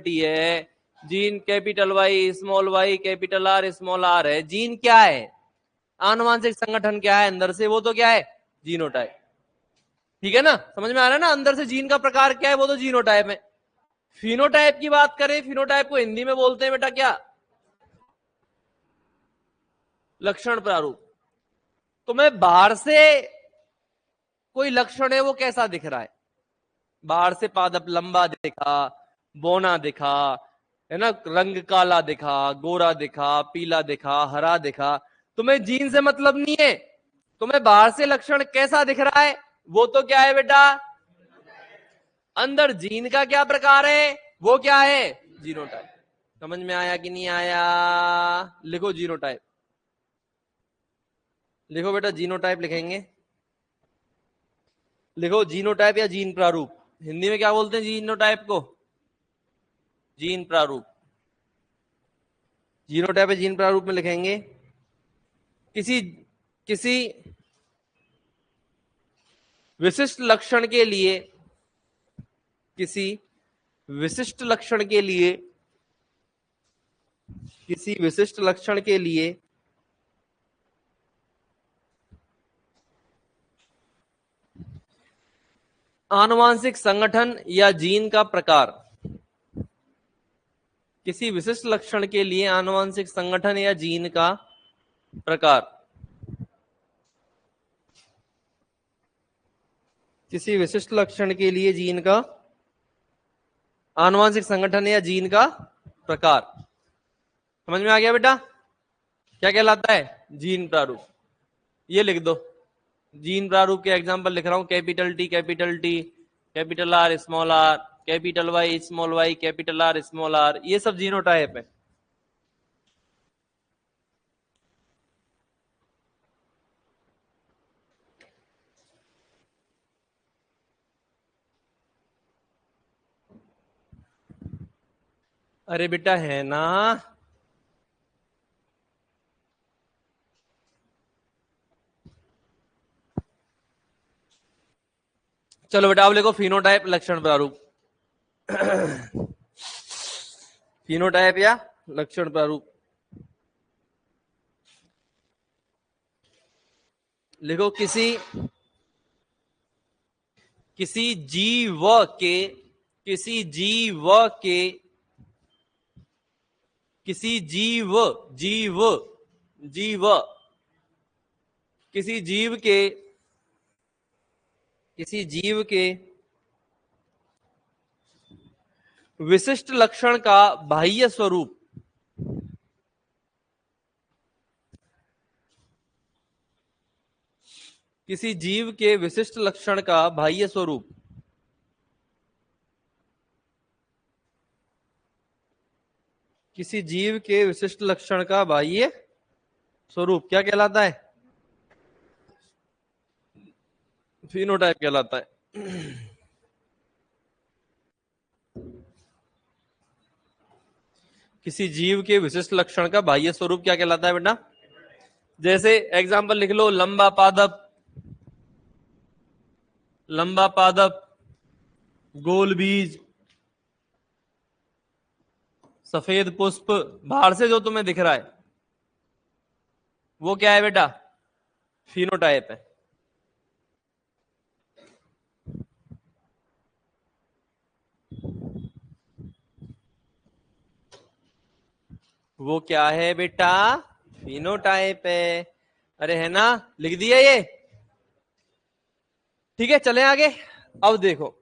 टी है, gene capital Y capital R small R है, जीन क्या है? आनुवांशिक संगठन क्या है अंदर से, वो तो क्या है? जीनोटाइप। ठीक है ना, समझ में आ रहा है ना? अंदर से जीन का प्रकार क्या है, वो तो जीनोटाइप है। फिनोटाइप की बात करें, फिनोटाइप को हिंदी में बोलते हैं बेटा क्या? लक्षण प्रारूप। तो मैं बाहर से कोई लक्षण है वो कैसा दिख रहा है? बाहर से पादप लंबा दिखा, बौना दिखा, है ना, रंग काला दिखा, गोरा दिखा, पीला दिखा, हरा दिखा, तुम्हें जीन से मतलब नहीं है। तुम्हें बाहर से लक्षण कैसा दिख रहा है, वो तो क्या है बेटा? अंदर जीन का क्या प्रकार है, वो क्या है? जीनोटाइप। समझ में आया कि नहीं आया? लिखो जीनोटाइप। लिखो बेटा जीनोटाइप लिखेंगे। लिखो जीनोटाइप या जीन प्रारूप। हिंदी में क्या बोलते हैं जीनोटाइप को? जीन प्रारूप। जीनोटाइप या जीन प्रारूप में लिखेंगे किसी किसी विशिष्ट लक्षण के लिए, किसी विशिष्ट लक्षण के लिए, किसी विशिष्ट लक्षण के लिए आनुवांशिक संगठन या जीन का प्रकार। किसी विशिष्ट लक्षण के लिए आनुवांशिक संगठन या जीन का प्रकार। किसी विशिष्ट लक्षण के लिए जीन का आनुवांशिक संगठन या जीन का प्रकार। समझ में आ गया बेटा? क्या कहलाता है? जीन प्रारूप। ये लिख दो। जीन प्रारूप के एग्जांपल लिख रहा हूं, capital T capital R small R, capital Y small Y, capital R small R, ये सब जीनोटाइप है। अरे बेटा है ना। चलो बेटा अब लिखो फिनोटाइप लक्षण प्रारूप। फिनोटाइप या लक्षण प्रारूप लिखो किसी जीव के किसी जीव के किसी जीव जीव जीव किसी जीव के किसी जीव के विशिष्ट लक्षण का बाह्य स्वरूप। किसी जीव के विशिष्ट लक्षण का बाह्य स्वरूप। किसी जीव के विशिष्ट लक्षण का बाह्य स्वरूप क्या कहलाता है? फिनोटाइप कहलाता है। किसी जीव के विशिष्ट लक्षण का बाह्य स्वरूप क्या कहलाता है बेटा? जैसे एग्जाम्पल लिख लो, लंबा पादप, लंबा पादप, गोल बीज, सफेद पुष्प। बाहर से जो तुम्हें दिख रहा है वो क्या है बेटा? फिनोटाइप है। वो क्या है बेटा? फिनोटाइप है। अरे है ना, लिख दिया ये। ठीक है, चलें आगे। अब देखो,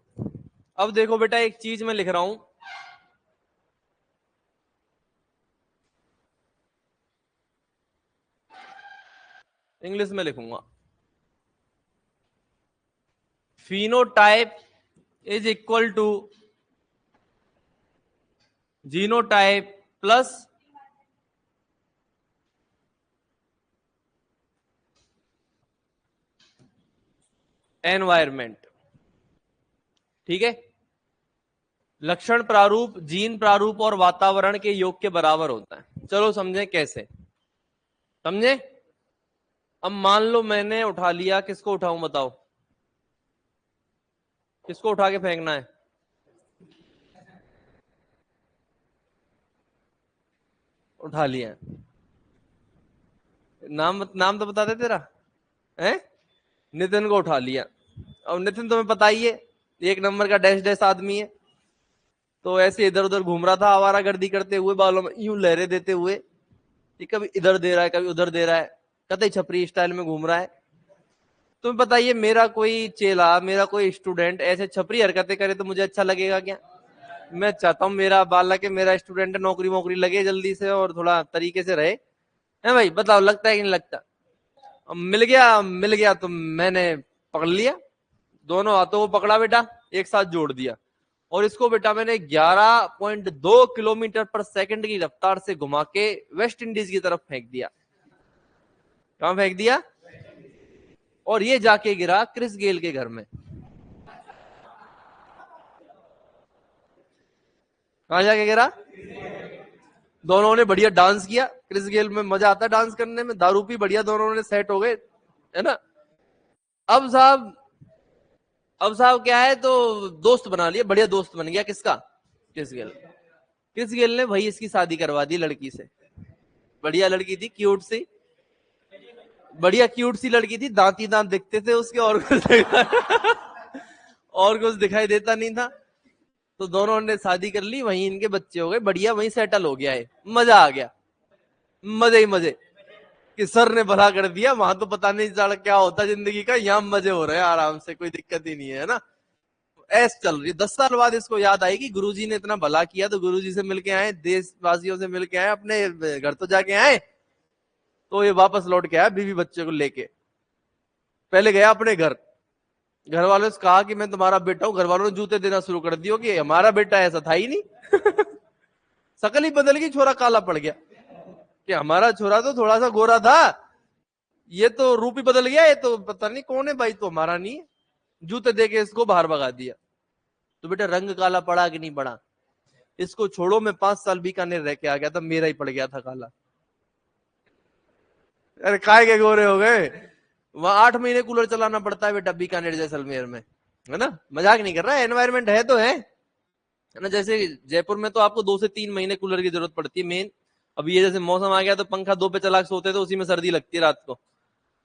अब देखो बेटा, एक चीज मैं लिख रहा हूं, इंग्लिश में लिखूंगा। Phenotype is equal to genotype plus environment. ठीक है, लक्षण प्रारूप जीन प्रारूप और वातावरण के योग के बराबर होता है। चलो समझे कैसे, समझे? अब मान लो मैंने उठा लिया, किसको उठाऊं बताओ? किसको उठा के फेंकना है? उठा लिया। नाम नाम तो बता दे तेरा। है? नितिन को उठा लिया। अब नितिन तुम्हें पता ही है, एक नंबर का डैश डैश आदमी है। तो ऐसे इधर उधर घूम रहा था आवारागर्दी करते हुए, बालों में यूं लहरें देते हुए। ये कभी इधर दे रहा है, कभी उधर दे रहा है, कतई छपरी स्टाइल में घूम रहा है। तुम्हें बताइए, मेरा कोई चेला, मेरा कोई स्टूडेंट ऐसे छपरी हरकतें करे तो मुझे अच्छा लगेगा क्या? मैं चाहता हूँ मेरा बालक है, मेरा स्टूडेंट नौकरी वोकरी लगे जल्दी से और थोड़ा तरीके से रहे। है भाई, बताओ लगता है कि नहीं लगता? अब मिल गया, मिल गया तो मैंने पकड़ लिया, दोनों हाथों को पकड़ा बेटा, एक साथ जोड़ दिया, और इसको बेटा मैंने 11.2 किलोमीटर पर सेकंड की रफ्तार से घुमा के वेस्ट इंडीज की तरफ फेंक दिया। कहां फेंक दिया? और ये जाके गिरा क्रिस गेल के घर में। कहां जाके गिरा? दोनों ने बढ़िया डांस किया। क्रिस गेल में मजा आता है डांस करने में, दारू पी बढ़िया, दोनों ने सेट हो गए, है ना? अब साहब, अब साहब क्या है, तो दोस्त बना लिया, बढ़िया दोस्त बन गया किसका? Chris Gayle. क्रिस गेल ने भाई इसकी शादी करवा दी लड़की से। बढ़िया लड़की थी, क्यूट सी, बढ़िया क्यूट सी लड़की थी, दांत ही दांत दिखते थे उसके, और कुछ और कुछ दिखाई देता नहीं था। तो दोनों ने शादी कर ली, वहीं इनके बच्चे हो गए, बढ़िया वहीं सेटल हो गया है, मजा आ गया, मजे ही मजे। कि सर ने भला कर दिया, वहां तो पता नहीं चला क्या होता जिंदगी का, यहाँ मजे हो रहे हैं आराम से, कोई दिक्कत ही नहीं है ना। ऐस चल रही है। 10 साल बाद इसको याद आई कि गुरुजी ने इतना भला किया, तो गुरुजी से मिलके आए, देशवासियों से मिलके आए, अपने घर तो जाके आए। तो ये वापस लौट के आया बीवी बच्चे को लेके। पहले गया अपने घर, घर वालों से कहा कि मैं तुम्हारा बेटा हूं। घर वालों ने जूते देना शुरू कर दियो कि हमारा बेटा ऐसा था ही नहीं। शकल ही बदल गई, छोरा काला पड़ गया, कि हमारा छोरा तो थोड़ा सा गोरा था, ये तो रूप ही बदल गया, ये तो पता नहीं कौन है भाई, तो हमारा नहीं है। जूते दे के इसको बाहर भगा दिया। तो बेटा रंग काला पड़ा कि नहीं पड़ा? इसको छोड़ो, मैं 5 साल बीकानेर रह के आ गया था, मेरा ही पड़ गया था काला। अरे काय के गोरे हो गए? वहां 8 महीने कूलर चलाना पड़ता है बेटा, बीकानेर जैसलमेर में, है ना? मजाक नहीं कर रहा, एनवायरमेंट है तो है ना? जैसे जयपुर में तो आपको 2 से 3 महीने कूलर की जरूरत पड़ती है मेन। अब ये जैसे मौसम आ गया तो पंखा 2 पे चला के सोते तो उसी में सर्दी लगती है रात को,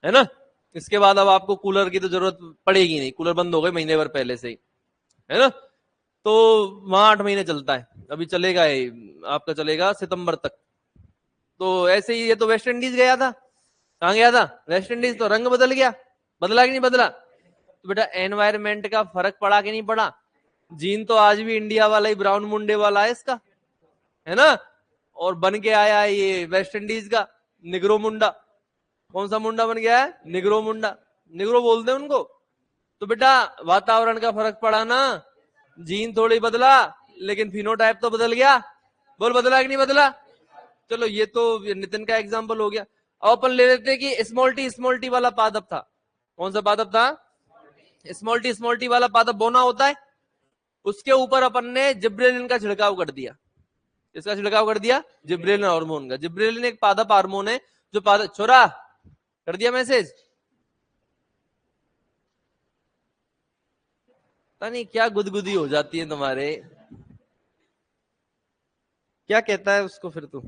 है ना? इसके बाद अब आपको कूलर की तो जरूरत पड़ेगी नहीं, कूलर बंद हो गए महीने भर पहले से ही, है ना? तो वहां 8 महीने चलता है, अभी चलेगा ये, आपका चलेगा सितंबर तक। तो ऐसे ही ये तो वेस्ट इंडीज गया था। कहाँ गया था? West Indies. तो रंग बदल गया, बदला कि नहीं बदला? तो बेटा एनवायरमेंट का फर्क पड़ा कि नहीं पड़ा? जीन तो आज भी इंडिया वाला ही, ब्राउन मुंडे वाला है इसका, है ना? और बन के आया है ये वेस्ट इंडीज का निग्रो मुंडा। कौन सा मुंडा बन गया है? निग्रो मुंडा, निग्रो बोलते हैं उनको। तो बेटा वातावरण का फर्क पड़ा ना, जीन थोड़ी बदला, लेकिन फिनोटाइप तो बदल गया। बोल बदला कि नहीं बदला? चलो ये तो नितिन का एग्जाम्पल हो गया। अब अपन ले लेते हैं कि स्मॉल टी वाला पादप था। कौन सा पादप था? स्मॉल टी वाला पादप बोना होता है। उसके ऊपर अपन ने जिब्रेलिन का छिड़काव कर दिया। इसका छिड़काव कर दिया जिब्रेलिन हार्मोन का। जिब्रेलिन एक पादप हार्मोन है जो पादप, छोरा कर दिया मैसेज? पता नहीं क्या गुदगुदी हो जाती है तुम्हारे। क्या कहता है उसको फिर तू?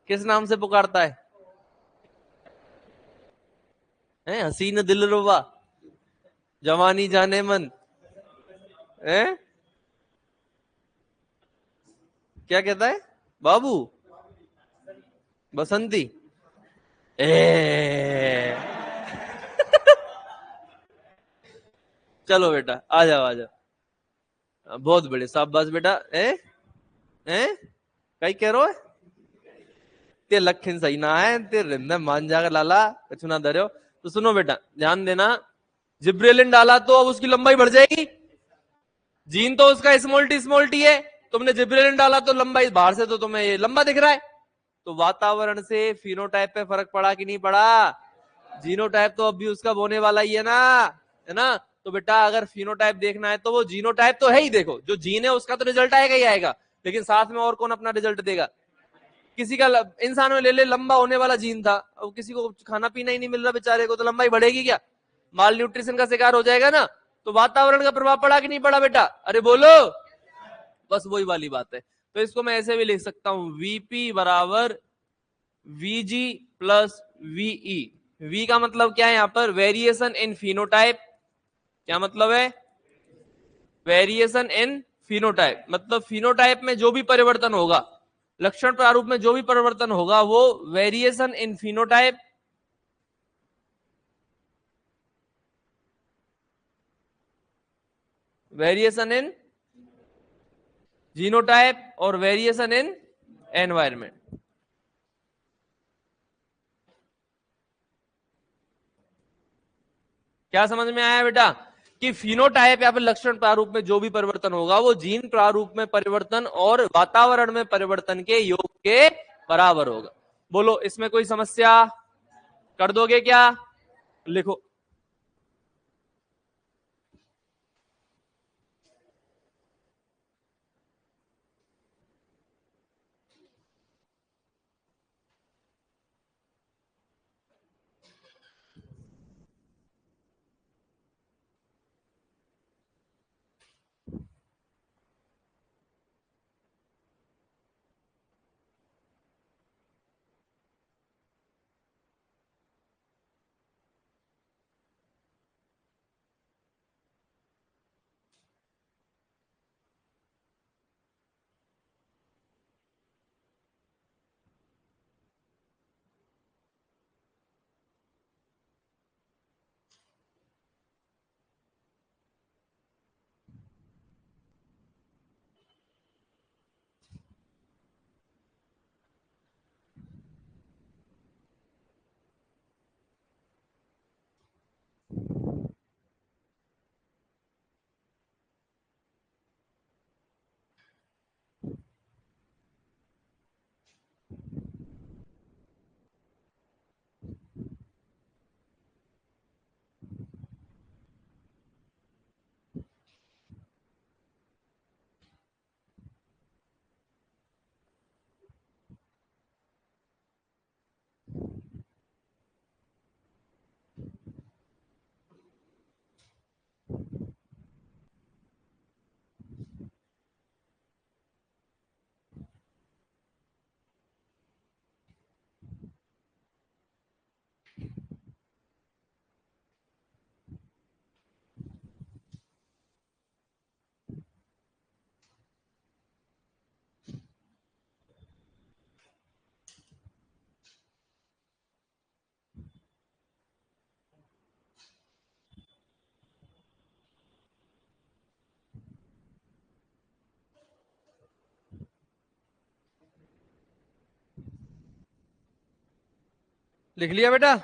किस नाम से पुकारता है हसीन दिलरुबा, जवानी जाने मन, है? क्या कहता है? बाबू, बसंती, ए चलो बेटा, आ जाओ आ जाओ। बहुत बड़े शाबाश बेटा। ए कई कह रो है? ते लखन सही ना है, ते रिंदे मान जाकर लाला कछु ना धरो। तो सुनो बेटा, ध्यान देना। जिब्रेलिन डाला तो अब उसकी लंबाई बढ़ जाएगी। जीन तो उसका स्मॉल टी है। तुमने जिब्रेलिन डाला तो लंबाई बाहर से तो तुम्हें ये लंबा दिख रहा है। तो वातावरण से फिनोटाइप पे फर्क पड़ा कि नहीं पड़ा? जीनोटाइप तो अब भी उसका होने वाला ही है ना? तो बेटा अगर फिनोटाइप देखना है तो वो जीनोटाइप तो है ही, देखो जो जीन है उसका तो रिजल्ट आएगा ही आएगा, लेकिन साथ में और कौन अपना रिजल्ट देगा? किसी का इंसान में ले ले लंबा होने वाला जीन था, अब किसी को खाना पीना ही नहीं मिल रहा बेचारे को, तो लंबाई बढ़ेगी क्या? माल न्यूट्रिशन का शिकार हो जाएगा ना। तो वातावरण का प्रभाव पड़ा कि नहीं पड़ा बेटा? अरे बोलो। बस वही वाली बात है। तो इसको मैं ऐसे भी लिख सकता हूं, वीपी बराबर वीजी प्लस वीई। वी का मतलब क्या है यहां पर? Variation in phenotype. क्या मतलब है? वेरिएशन इन फिनोटाइप, मतलब फिनोटाइप में जो भी परिवर्तन होगा, लक्षण प्रारूप में जो भी परिवर्तन होगा वो variation in phenotype, variation in genotype और वेरिएशन इन एनवायरमेंट। क्या समझ में आया बेटा? कि फिनोटाइप या फिर लक्षण प्रारूप में जो भी परिवर्तन होगा वो जीन प्रारूप में परिवर्तन और वातावरण में परिवर्तन के योग के बराबर होगा। बोलो इसमें कोई समस्या? कर दोगे क्या? लिखो। लिख लिया बेटा?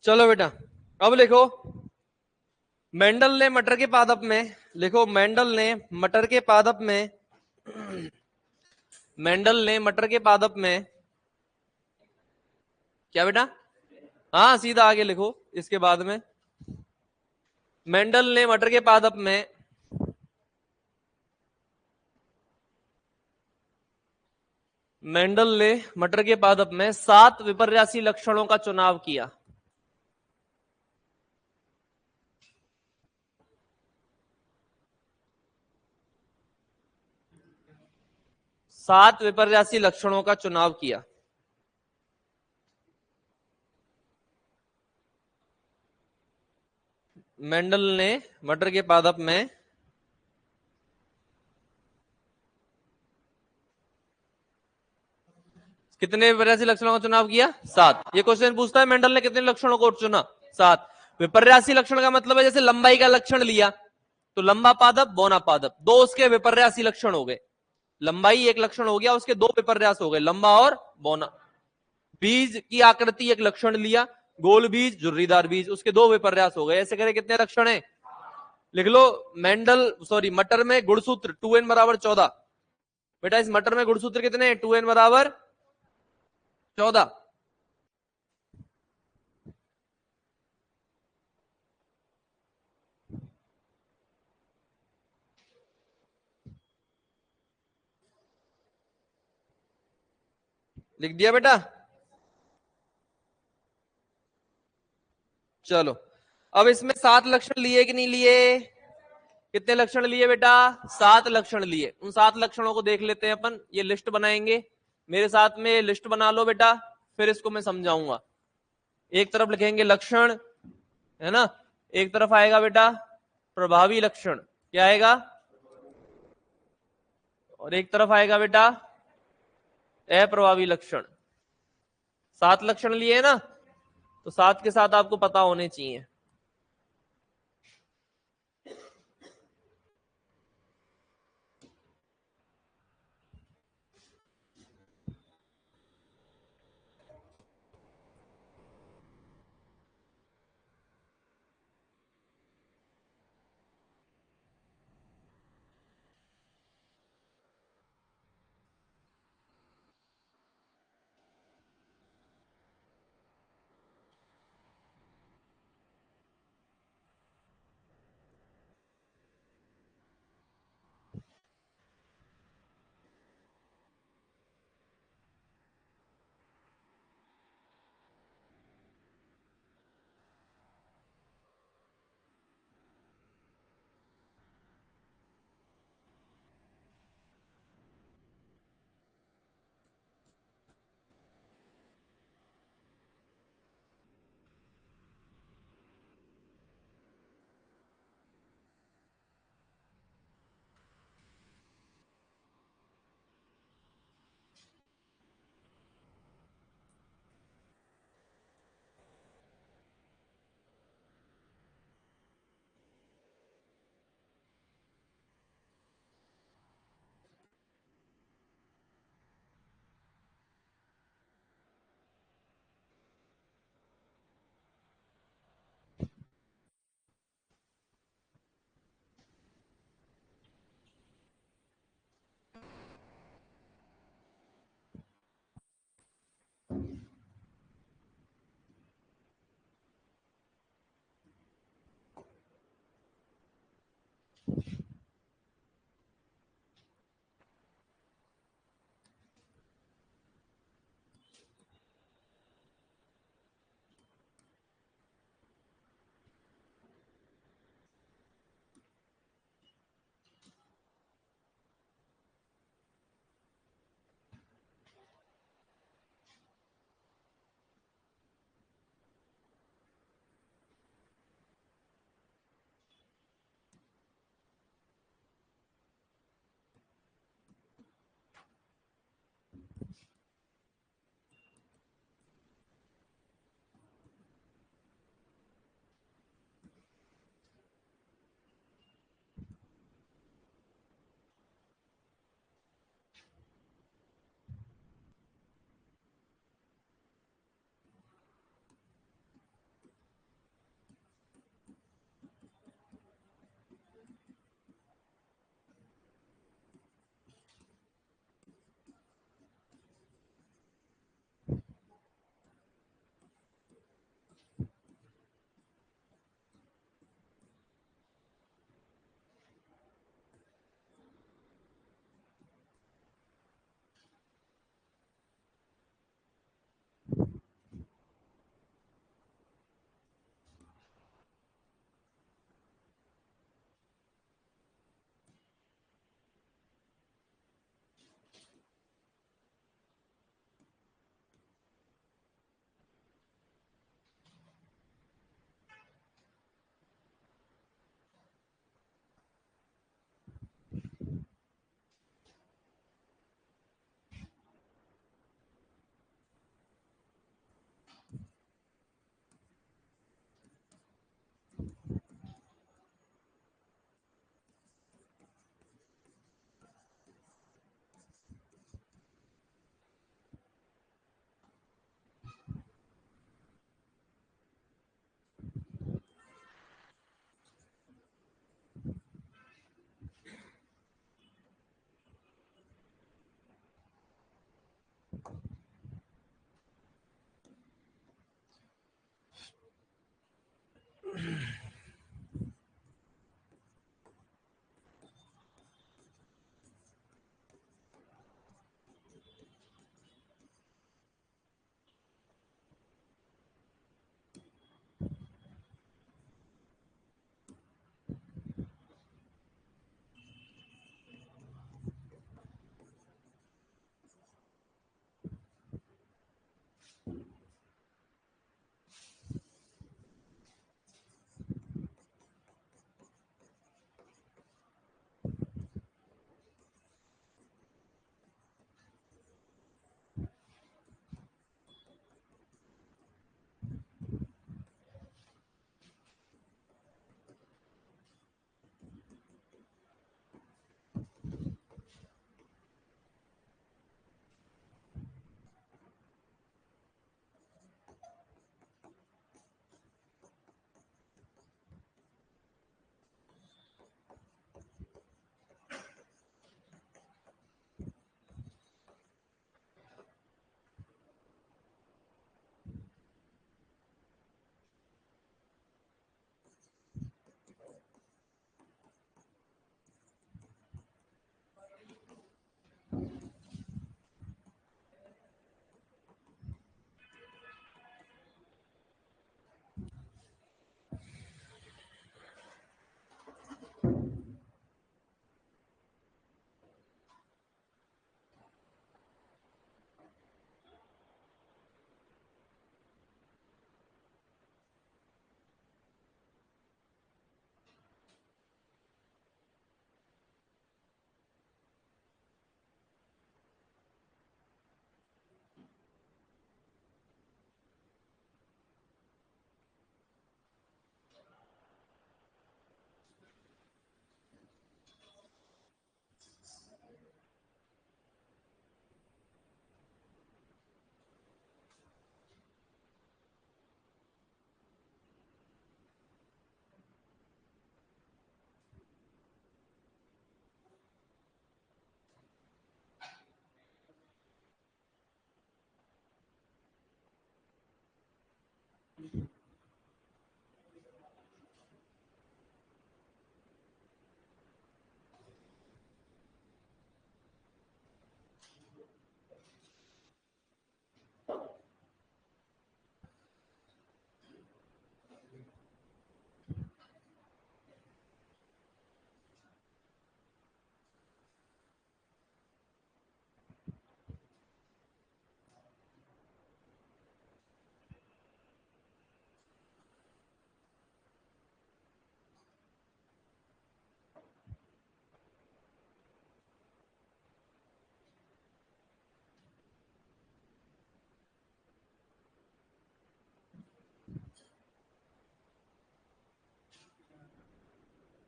चलो बेटा अब लिखो, मेंडल ने मटर के पादप में, लिखो मेंडल ने मटर के पादप में, मेंडल ने मटर के पादप में क्या बेटा, हाँ सीधा आगे लिखो इसके बाद में, मेंडल ने मटर के पादप में मेंडल ने मटर के पादप में 7 विपर्यासी लक्षणों का चुनाव किया। सात विपर्यासी लक्षणों का चुनाव किया। मेंडल ने मटर के पादप में कितने विपर्यासी लक्षणों का चुनाव किया? 7। ये क्वेश्चन पूछता है मेंडल ने कितने लक्षणों को चुना? 7। विपर्यासी लक्षण का मतलब है जैसे लंबाई का लक्षण लिया तो लंबा पादप बौना पादप, दो उसके विपर्यासी लक्षण हो गए। लंबाई एक लक्षण हो गया, उसके दो विपर्यास हो गए, लंबा और बौना। बीज की आकृति एक लक्षण लिया, गोल बीज झुर्रीदार बीज, उसके दो विपर्यास हो गए। ऐसे करे कितने लक्षण है? लिख लो मटर में गुणसूत्र 2n बराबर 14। बेटा इस मटर में गुणसूत्र कितने हैं? 2n बराबर 14। लिख दिया बेटा? चलो अब इसमें 7 लक्षण लिए कि नहीं लिए? कितने लक्षण लिए बेटा? 7 लक्षण लिए। उन 7 लक्षणों को देख लेते हैं अपन, ये लिस्ट बनाएंगे। मेरे साथ में लिस्ट बना लो बेटा, फिर इसको मैं समझाऊंगा। एक तरफ लिखेंगे लक्षण, है ना, एक तरफ आएगा बेटा प्रभावी लक्षण, क्या आएगा, और एक तरफ आएगा बेटा अप्रभावी लक्षण। 7 लक्षण लिए ना, तो 7 के साथ आपको पता होने चाहिए।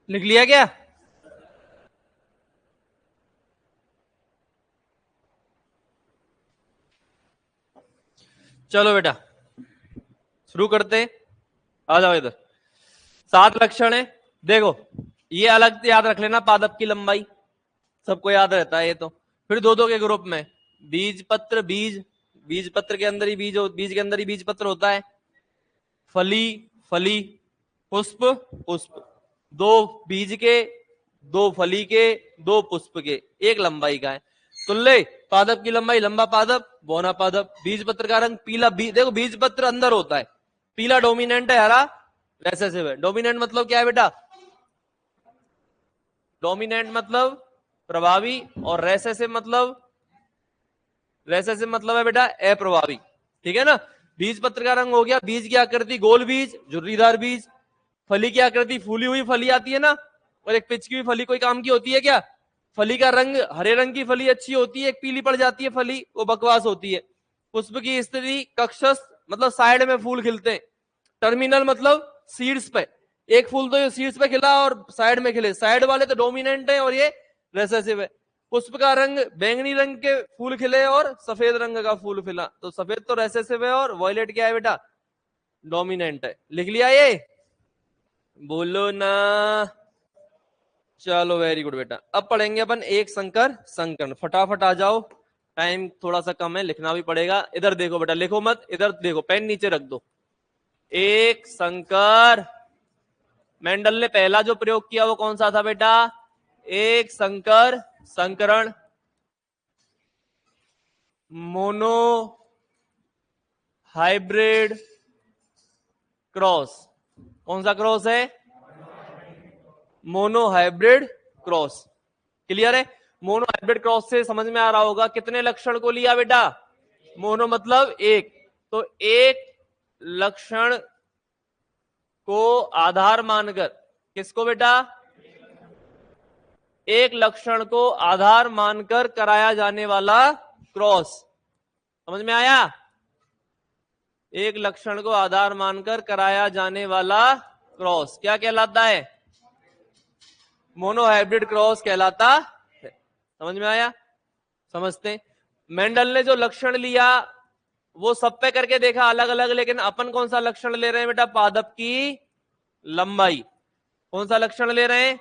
लिख लिया क्या? चलो बेटा शुरू करते हैं। आ जाओ इधर। 7 लक्षण है। देखो ये अलग से याद रख लेना, पादप की लंबाई सबको याद रहता है ये तो। फिर दो दो के ग्रुप में बीज पत्र, बीज पत्र के अंदर ही बीज के अंदर ही बीज पत्र होता है। फली, फली, पुष्प, पुष्प। 2 बीज के, 2 फली के, 2 पुष्प के, एक लंबाई का है। तुल्य पादप की लंबाई, लंबा पादप, बौना पादप। बीज पत्र का रंग पीला, देखो बीज पत्र अंदर होता है, पीला डोमिनेंट है, हरा रिसेसिव है। डोमिनेंट मतलब क्या है बेटा? डोमिनेंट मतलब प्रभावी, और रिसेसिव मतलब है बेटा अप्रभावी। ठीक है ना? बीज पत्र का रंग हो गया, बीज की आकृति गोल बीज, झुर्रीदार बीज। फली की आकृति फूली हुई फली आती है ना, और एक पिचकी हुई फली कोई काम की होती है क्या? फली का रंग, हरे रंग की फली अच्छी होती है, एक पीली पड़ जाती है फली, वो बकवास होती है। पुष्प की स्थिति कक्षस्थ मतलब साइड में फूल खिलते हैं। टर्मिनल मतलब सीड्स पे, एक फूल तो ये सीड्स पे खिला और साइड में खिले, साइड वाले तो डोमिनेंट है और ये रिसेसिव है। पुष्प का रंग बैंगनी रंग के फूल खिले और सफेद रंग का फूल खिला, तो सफेद तो रिसेसिव है और वॉयलेट क्या है बेटा? डोमिनेंट है। लिख लिया ये? बोलो ना। चलो वेरी गुड बेटा। अब पढ़ेंगे अपन एक संकर संकरण। फटाफट आ जाओ, टाइम थोड़ा सा कम है, लिखना भी पड़ेगा। इधर देखो बेटा, लिखो मत, इधर देखो, पेन नीचे रख दो। एक संकर, मेंडल ने पहला जो प्रयोग किया वो कौन सा था बेटा? एक संकर संकरण, मोनो हाइब्रिड क्रॉस। कौन सा क्रॉस है? Mono hybrid cross. क्लियर है? मोनो हाइब्रिड क्रॉस से समझ में आ रहा होगा कितने लक्षण को लिया बेटा? मोनो मतलब एक, तो एक लक्षण को आधार मानकर, किसको बेटा? एक लक्षण को आधार मानकर कराया जाने वाला क्रॉस। समझ में आया? एक लक्षण को आधार मानकर कराया जाने वाला क्रॉस क्या कहलाता है? मोनोहाइब्रिड क्रॉस कहलाता है। समझ में आया? समझते हैं। मेंडल ने जो लक्षण लिया वो सब पे करके देखा अलग अलग, लेकिन अपन कौन सा लक्षण ले रहे हैं बेटा? पादप की लंबाई। कौन सा लक्षण ले रहे हैं?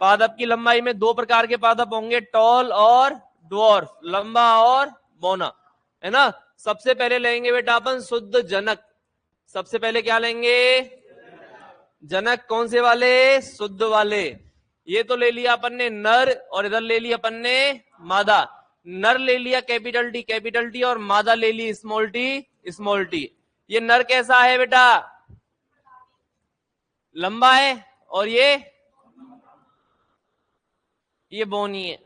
पादप की लंबाई में 2 प्रकार के पादप होंगे, टॉल और ड्वार्फ, लंबा और बौना, है ना? सबसे पहले लेंगे बेटा अपन शुद्ध जनक। सबसे पहले क्या लेंगे? जनक। कौन से वाले? शुद्ध वाले। ये तो ले लिया अपन ने नर, और इधर ले लिया अपन ने मादा। नर ले लिया कैपिटल टी, और मादा ले ली स्मॉल टी। ये नर कैसा है बेटा? लंबा है, और ये बोनी है।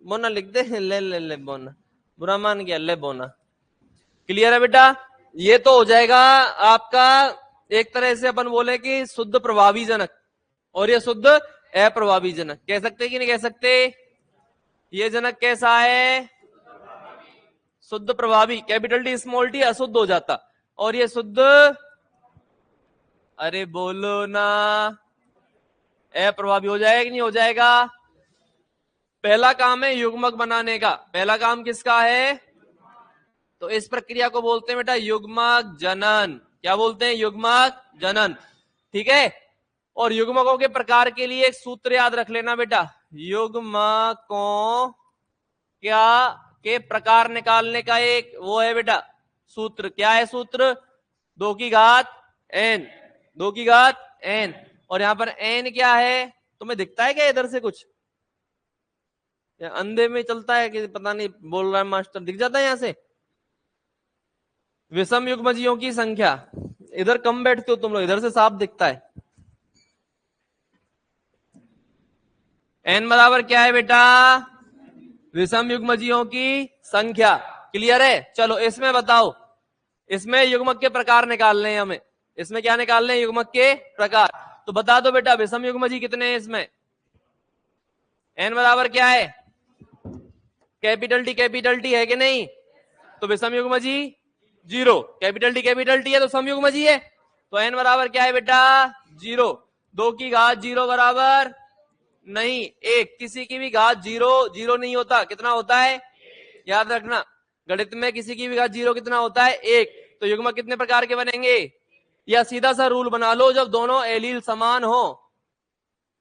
बोना लिख दे, ले बोना, बुरा मान गया, ले बोना। क्लियर है बेटा? ये तो हो जाएगा आपका, एक तरह से अपन बोले कि शुद्ध प्रभावी जनक, और ये शुद्ध अप्रभावी जनक। कह सकते कि नहीं कह सकते? ये जनक कैसा है? शुद्ध प्रभावी, कैपिटल टी स्मॉल टी अशुद्ध हो जाता, और ये शुद्ध, अरे बोलो ना, अप्रभावी हो जाएगा कि नहीं हो जाएगा? पहला काम है युग्मक बनाने का। पहला काम किसका है? तो इस प्रक्रिया को बोलते हैं बेटा युग्मक जनन। क्या बोलते हैं? युग्मक जनन। ठीक है? और युग्मकों के प्रकार के लिए एक सूत्र याद रख लेना बेटा, युग्मकों क्या के प्रकार निकालने का एक वो है बेटा सूत्र। क्या है सूत्र? 2 की घात n, 2 की घात n। और यहां पर n क्या है, तुम्हें दिखता है क्या इधर से कुछ, या अंधे में चलता है कि पता नहीं बोल रहा है मास्टर, दिख जाता है यहां से। विषम युग्मजियों की संख्या, इधर कम बैठते हो तुम लोग, इधर से साफ दिखता है। n बराबर क्या है बेटा, विषम युग्मजियों की संख्या। क्लियर है। चलो इसमें बताओ, इसमें युग्मक के प्रकार निकालने हैं हमें। इसमें क्या निकालने हैं, युग्मक के प्रकार। तो बता दो बेटा विषम युग्मजी कितने हैं इसमें। n बराबर क्या है, कैपिटल टी है कि नहीं, तो विषम युग्मजी 0, कैपिटल टी है तो समयुग्मजी है। तो n बराबर क्या है बेटा 0। 2 की घात 0 बराबर नहीं 1, किसी की भी घात 0 0 नहीं होता, कितना होता है, याद रखना गणित में किसी की भी घात 0 कितना होता है 1। तो युग्मक कितने प्रकार के बनेंगे, या सीधा सा रूल बना लो, जब दोनों एलील समान हो,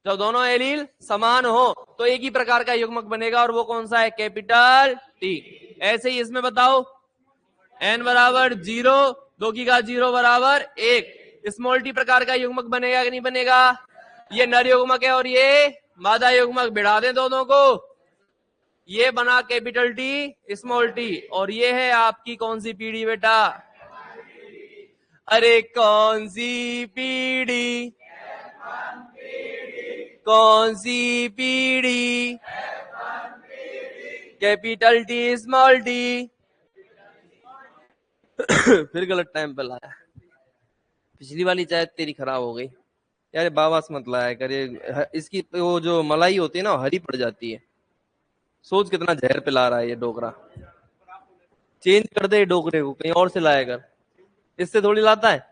जब दोनों एलील समान हो तो एक ही प्रकार का युग्मक बनेगा, और वो कौन सा है, कैपिटल टी। ऐसे ही इसमें बताओ, n बराबर 0, 2 की घात 0 बराबर 1, स्मॉल टी प्रकार का युग्मक बनेगा कि नहीं बनेगा। ये नर युग्मक है और ये मादा युग्मक, बढ़ा दें दोनों को, ये बना कैपिटल टी स्मॉल टी, और ये है आपकी कौन सी पीढ़ी बेटा, अरे कौन सी पीढ़ी, कौन सी पीढ़ी, कैपिटल टी स्मॉल टी। फिर गलत टाइम पे लाया, पिछली वाली चाय तेरी खराब हो गई यार, बाबा से मत लाया करे, इसकी वो जो मलाई होती है ना हरी पड़ जाती है। सोच कितना जहर पिला रहा है ये डोकरा, चेंज कर दे डोकरे को, कहीं और से लाया कर, इससे थोड़ी लाता है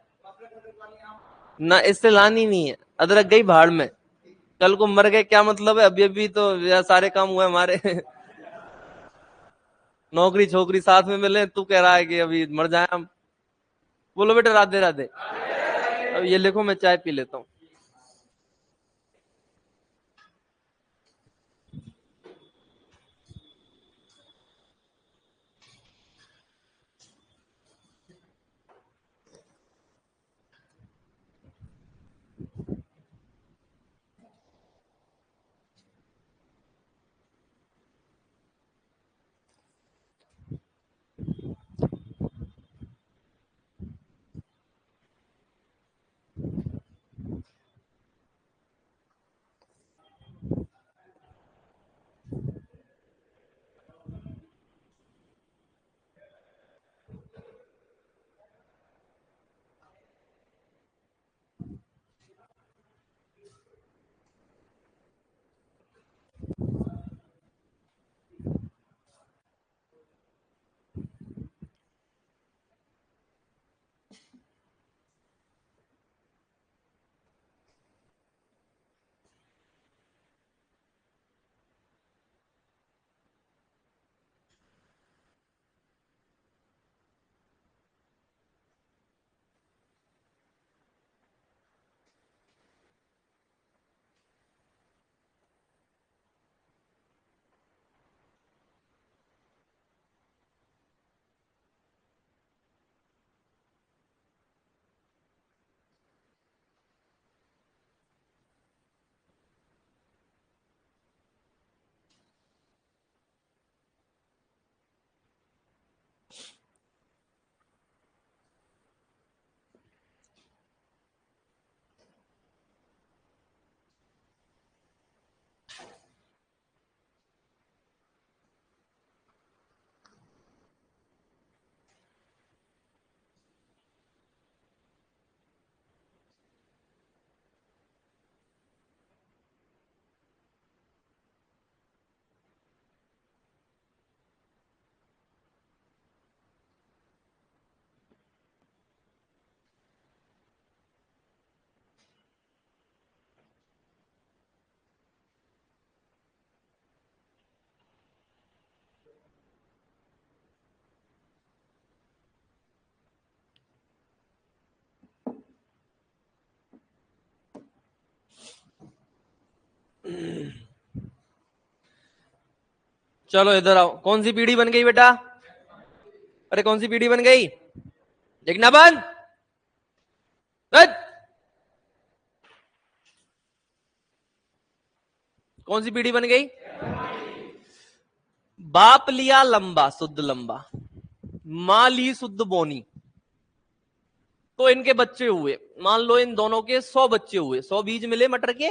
ना, इससे लानी नहीं है। अदरक गई भाड़ में, कल को मर गए क्या मतलब है, अभी अभी तो यार सारे काम हुए हमारे। नौकरी छोकरी साथ में मिले, तू कह रहा है कि अभी मर जाए हम। बोलो बेटा राधे राधे। अब ये लिखो मैं चाय पी लेता हूँ। चलो इधर आओ, कौन सी पीढ़ी बन गई बेटा, अरे कौन सी पीढ़ी बन गई, देखना बंद। हट! कौन सी पीढ़ी बन गई? बाप लिया लंबा, शुद्ध लंबा, मां ली शुद्ध बोनी, तो इनके बच्चे हुए। मान लो इन दोनों के 100 बच्चे हुए, 100 बीज मिले मटर के,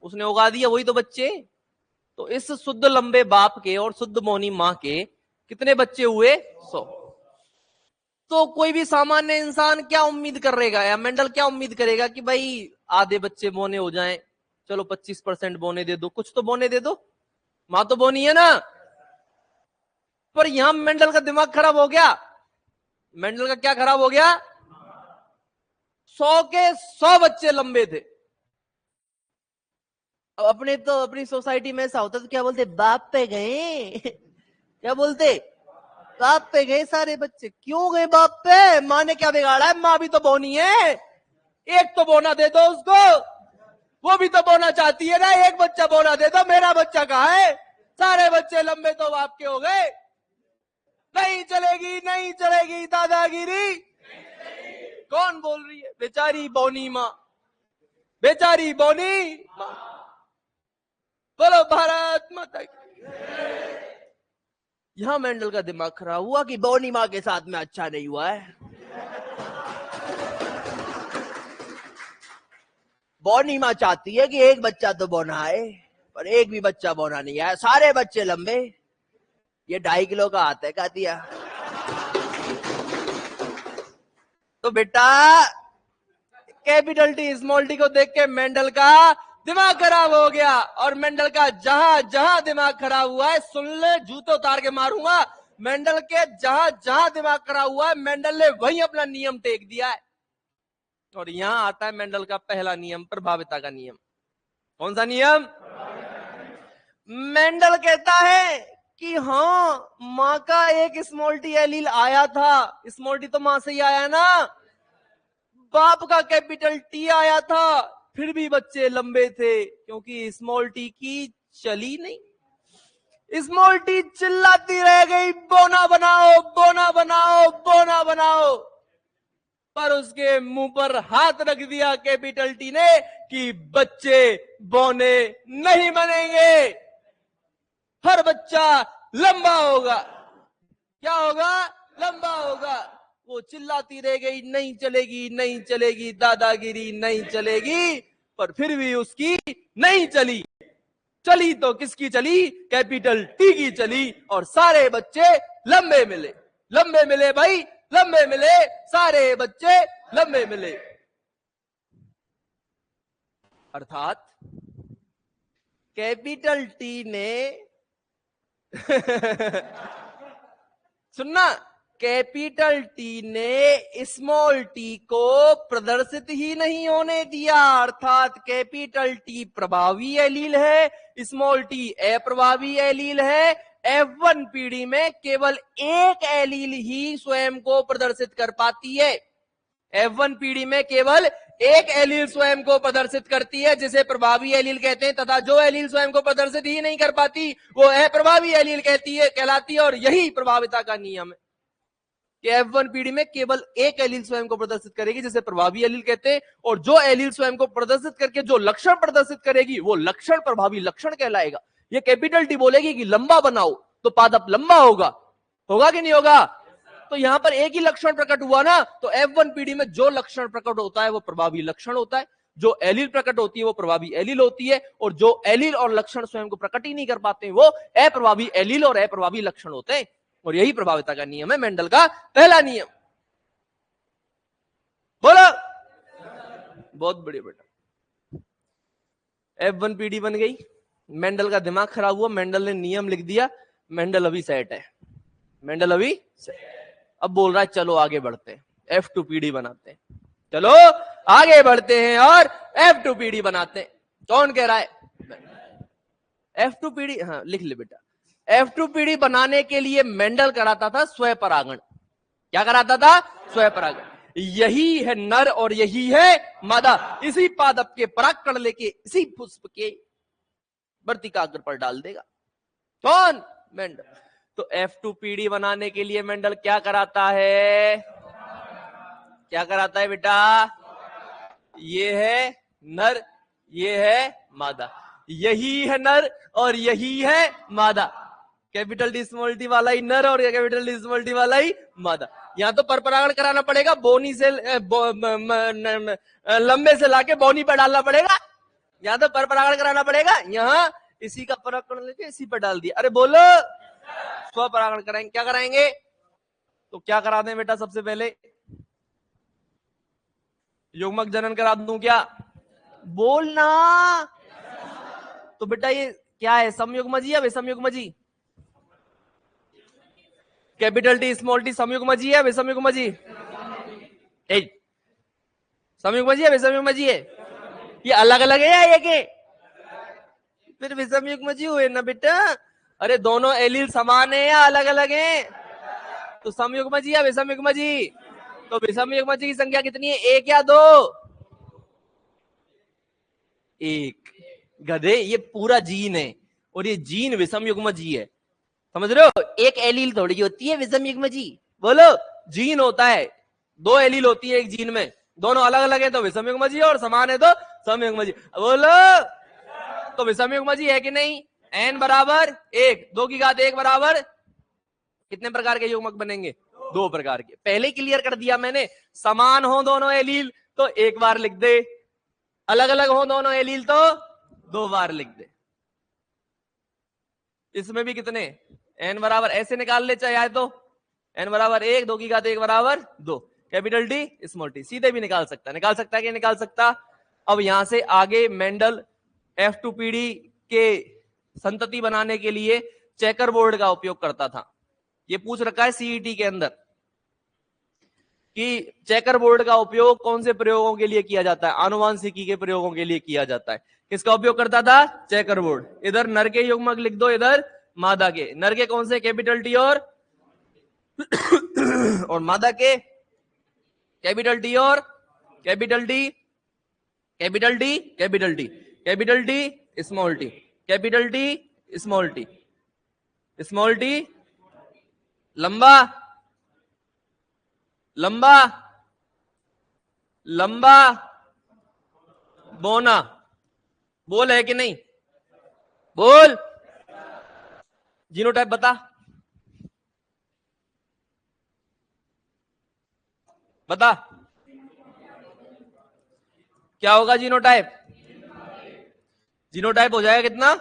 उसने उगा दिया, वही तो बच्चे। तो इस शुद्ध लंबे बाप के और शुद्ध बोनी मां के कितने बच्चे हुए? 100। तो कोई भी सामान्य इंसान क्या उम्मीद करेगा, या मेंडल क्या उम्मीद करेगा कि भाई आधे बच्चे बोने हो जाएं, चलो 25% बोने दे दो, कुछ तो बोने दे दो, मां तो बोनी है ना। पर यहां मेंडल का दिमाग खराब हो गया। मेंडल का क्या खराब हो गया? 100 के 100 बच्चे लंबे थे। अब अपने तो अपनी सोसाइटी में ऐसा होता तो क्या बोलते? बाप पे गए। क्या बोलते? बाप पे गए सारे बच्चे। क्यों गए बाप पे? माँ ने क्या बिगाड़ा है? माँ भी तो बोनी है, एक तो बोना दे दो उसको। वो भी तो बोना चाहती है ना, एक बच्चा बोना दे दो। मेरा बच्चा कहाँ है? सारे बच्चे लंबे तो बाप के हो गए। नहीं चलेगी, नहीं चलेगी दादागिरी। कौन बोल रही है? बेचारी बोनी माँ, बेचारी बोनी माँ। बोलो भारत माता की। यहां मेंडल का दिमाग खराब हुआ कि बोनी माँ के साथ में अच्छा नहीं हुआ है। बोनी माँ चाहती है कि एक बच्चा तो बोना है, पर एक भी बच्चा बोना नहीं है, सारे बच्चे लंबे। ये 2.5 किलो का हाथ है, कहा दिया। तो बेटा कैपिटल टी स्मॉल टी को देख के मेंडल का दिमाग खराब हो गया। और मेंडल का जहां जहां दिमाग खराब हुआ है, सुन ले, जूते उतार के मारूंगा। मेंडल के जहां जहां दिमाग खराब हुआ है, मेंडल ने वहीं अपना नियम टेक दिया है। और यहां आता है मेंडल का पहला नियम, प्रभाविता का नियम। कौन सा नियम? मेंडल कहता है कि हाँ, माँ का एक स्मॉल टी एलील आया था। स्मॉल टी तो माँ से ही आया ना। बाप का कैपिटल टी आया था, फिर भी बच्चे लंबे थे, क्योंकि स्मॉल टी की चली नहीं। स्मॉल टी चिल्लाती रह गई, बोना बनाओ, बोना बनाओ, बोना बनाओ। पर उसके मुंह पर हाथ रख दिया कैपिटल टी ने कि बच्चे बोने नहीं बनेंगे, हर बच्चा लंबा होगा। क्या होगा? लंबा होगा। वो चिल्लाती रह गई, नहीं चलेगी, नहीं चलेगी दादागिरी, नहीं चलेगी। पर फिर भी उसकी नहीं चली। चली तो किसकी चली? कैपिटल टी की चली। और सारे बच्चे लंबे मिले, लंबे मिले भाई, लंबे मिले, सारे बच्चे लंबे मिले। अर्थात कैपिटल टी ने सुनना, कैपिटल टी ने स्मॉल टी को प्रदर्शित ही नहीं होने दिया। अर्थात कैपिटल टी प्रभावी एलील है, स्मॉल टी अप्रभावी एलील है। F1 पीढ़ी में केवल एक एलील ही स्वयं को प्रदर्शित कर पाती है। F1 पीढ़ी में केवल एक एलील स्वयं को प्रदर्शित करती है, जिसे प्रभावी एलील कहते हैं। तथा जो एलील स्वयं को प्रदर्शित ही नहीं कर पाती, वो अप्रभावी एलील कहलाती है। और यही प्रभाविता का नियम है कि F1 पीढ़ी में केवल एक एलील स्वयं को प्रदर्शित करेगी, जिसे प्रभावी एलील कहते हैं। और जो एलील स्वयं को प्रदर्शित करके जो लक्षण प्रदर्शित करेगी, वो लक्षण प्रभावी लक्षण कहलाएगा। ये कैपिटल टी बोलेगी कि लंबा बनाओ, तो पादप लंबा होगा। होगा कि नहीं होगा? तो यहां पर एक ही लक्षण प्रकट हुआ ना। तो F1 पीढ़ी में जो लक्षण प्रकट होता है वो प्रभावी लक्षण होता है, जो एलील प्रकट होती है वो प्रभावी एलील होती है। और जो एलील और लक्षण स्वयं को प्रकट ही नहीं कर पाते हैं, वो अप्रभावी एलील और अप्रभावी लक्षण होते हैं। और यही प्रभाविता का नियम है, मेंडल का पहला नियम। बोलो, बहुत बढ़िया बेटा। F1 पीढ़ी बन गई, मेंडल का दिमाग खराब हुआ, मेंडल ने नियम लिख दिया, मेंडल अभी सेट है, मेंडल अभी सेट। अब बोल रहा है चलो आगे बढ़ते हैं, F2 पीढ़ी बनाते हैं, चलो आगे बढ़ते हैं और F2 पीढ़ी बनाते हैं। कौन कह रहा है? F2 पीढ़ी, हाँ लिख ले बेटा। F2 पीढ़ी बनाने के लिए मेंडल कराता था स्वयंपरागण। क्या कराता था? स्वयंपरागण। यही है नर और यही है मादा। इसी पादप के परागकण लेके इसी पुष्प के वर्तिकाग्र पर डाल देगा। कौन? मेंडल। तो F2 पीढ़ी बनाने के लिए मेंडल क्या कराता है? क्या कराता है बेटा? ये है नर, ये है मादा, यही है नर और यही है मादा। कैपिटल डी स्मॉल टी वाला ही नर और कैपिटल डी स्मॉल टी वाला ही मादा। यहाँ तो परपरागण कराना पड़ेगा, बोनी से लंबे से लाके बोनी पर डालना पड़ेगा। यहाँ तो परपरागण कराना पड़ेगा, यहाँ इसी का परागण लेके इसी पर डाल दिया। अरे बोलो, स्वपरागण कराएंगे। क्या कराएंगे? तो क्या करा दें बेटा? सबसे पहले युग्मक जनन करा दूं क्या? बोलना। तो बेटा ये क्या है, समयुग्मजी या विषमयुग्मजी? कैपिटल टी स्मॉल टी समयुग्मजी है विषमयुग्मजी? समयुग्मजी है विषमयुग्मजी है? ये अलग अलग है या एक है? फिर विषमयुग्मजी हुए ना बेटा। अरे दोनों एलील समान है या अलग अलग है? तो समयुग्मजी या विषमयुग्मजी? तो विषमयुग्मजी की संख्या कितनी है, एक या दो? एक। गधे, ये पूरा जीन है और ये जीन विषमयुग्मजी है, समझ रहे हो? एक एलील थोड़ी होती है विषमयुग्मजी। बोलो, जीन होता है, दो एलील होती है एक जीन में, दोनों अलग अलग है तो विषमयुग्मजी, और समान है तो समयुग्मजी। बोलो, तो विषमयुग्मजी है कि नहीं? n बराबर एक, 2 की घात 1 बराबर कितने प्रकार के युग्मक बनेंगे? 2 प्रकार के। पहले क्लियर कर दिया मैंने, समान हो दोनों एलील तो एक बार लिख दे, अलग अलग हो दोनों एलील तो 2 बार लिख दे। इसमें भी कितने, n बराबर ऐसे निकाल ले चाहे तो, n बराबर 1, 2 की घात 1 बराबर 2, कैपिटल टी स्मॉल टी। सीधे भी निकाल सकता है, निकाल सकता है कि निकाल सकता? अब यहां से आगे मेंडल F2PD के संतति बनाने के लिए चेकर बोर्ड का उपयोग करता था। ये पूछ रखा है सीईटी के अंदर कि चेकर बोर्ड का उपयोग कौन से प्रयोगों के लिए किया जाता है? आनुवांशिकी के प्रयोगों के लिए किया जाता है। किसका उपयोग करता था? Checker board. इधर नर के युग्मक लिख दो, इधर मादा के। नर के कौन से? कैपिटल टी और और मादा के कैपिटल टी और capital T, capital T, capital T, capital T small T, capital T small T, small T लंबा, लंबा, लंबा, बोना। बोल है कि नहीं? बोल। जीनोटाइप बता, बता क्या होगा जीनोटाइप? जीनोटाइप हो जाएगा कितना?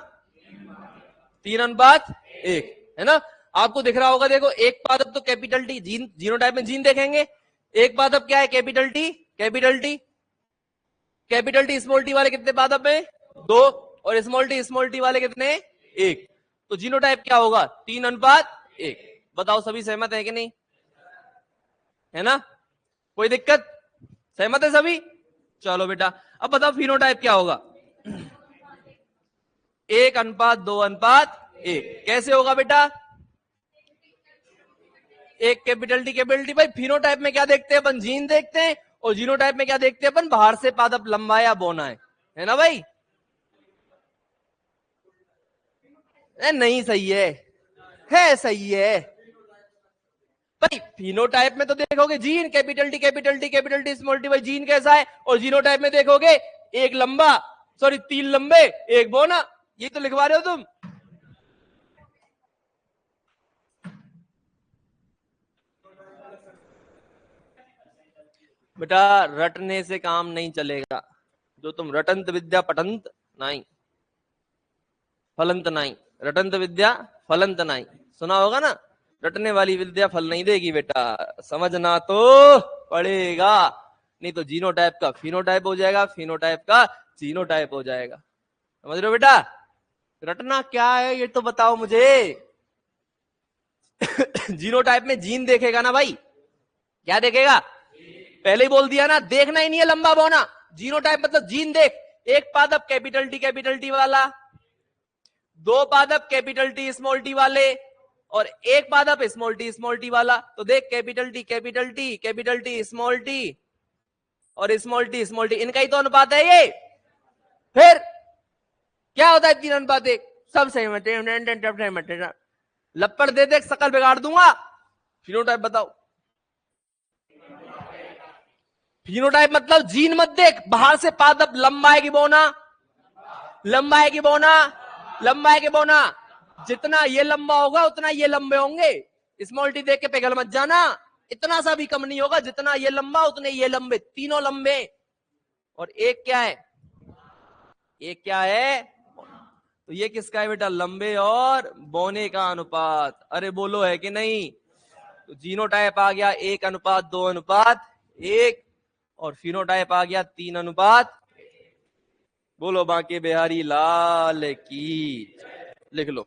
3:1, है ना? आपको दिख रहा होगा, देखो एक पादप तो कैपिटल टी, जीन जीनोटाइप में जीन देखेंगे, एक पादप क्या है? Capital T, capital T, capital T small T वाले कितने पादप है? 2, और स्मॉल टी वाले कितने? 1। तो जीनोटाइप क्या होगा? 3:1। बताओ सभी सहमत है कि नहीं? है ना? कोई दिक्कत? सहमत है सभी? चलो बेटा, अब बताओ फिनोटाइप क्या होगा? 1:2:1। कैसे होगा बेटा? एक कैपिटल टी, कैपिटल टी। भाई फिनोटाइप में क्या देखते हैं अपन? जीन देखते हैं, और जीनोटाइप में क्या देखते हैं अपन? बाहर से पादप लंबा या बोना है ना भाई? नहीं सही है सही है भाई। फिनोटाइप में तो देखोगे gene, capital T, capital T, capital T small T. भाई जीन कैसा है? और जीनोटाइप में देखोगे एक लंबा, सॉरी 3 लंबे, एक बोना। ये तो लिखवा रहे हो तुम। बेटा रटने से काम नहीं चलेगा, जो तुम रटंत विद्या पठंत नहीं, फलंत नहीं। रटंत विद्या फलंत नहीं, सुना होगा ना? रटने वाली विद्या फल नहीं देगी बेटा, समझना तो पड़ेगा, नहीं तो जीनोटाइप का फिनोटाइप हो जाएगा, फिनोटाइप का जीनोटाइप हो जाएगा। समझ रहे हो बेटा? रटना क्या है ये तो बताओ मुझे। जीनोटाइप में जीन देखेगा ना भाई? क्या देखेगा? पहले ही बोल दिया ना, देखना ही नहीं है लंबा बोना। जीनोटाइप मतलब जीन देख, एक पादप कैपिटल टी वाला, 2 पादप कैपिटल टी स्मॉल टी वाले, और एक पादप स्मॉल टी वाला। तो देख capital T, capital T, capital T small T, और स्मॉल टी, इनका ही तो अनुपात है ये। फिर क्या होता है 3:1? सब सहमत, लपड़ दे दे शकल बिगाड़ दूंगा। फिनोटाइप बताओ। फिनोटाइप मतलब जीन मत देख, बाहर से पादप लंबा है कि बोना, लंबा है कि बोना, लंबा है कि बोना। जितना ये लंबा होगा उतना ये लंबे होंगे। स्मॉल टी देख के पिघल मत जाना, इतना सा भी कम नहीं होगा। जितना ये लंबा उतने ये लंबे, तीनों लंबे। और एक क्या है, एक क्या है, तो ये किसका है बेटा, लंबे और बौने का अनुपात। अरे बोलो है कि नहीं। तो जीनोटाइप आ गया 1:2:1, और फिनोटाइप आ गया 3:। बोलो बांके बिहारी लाल की। लिख लो।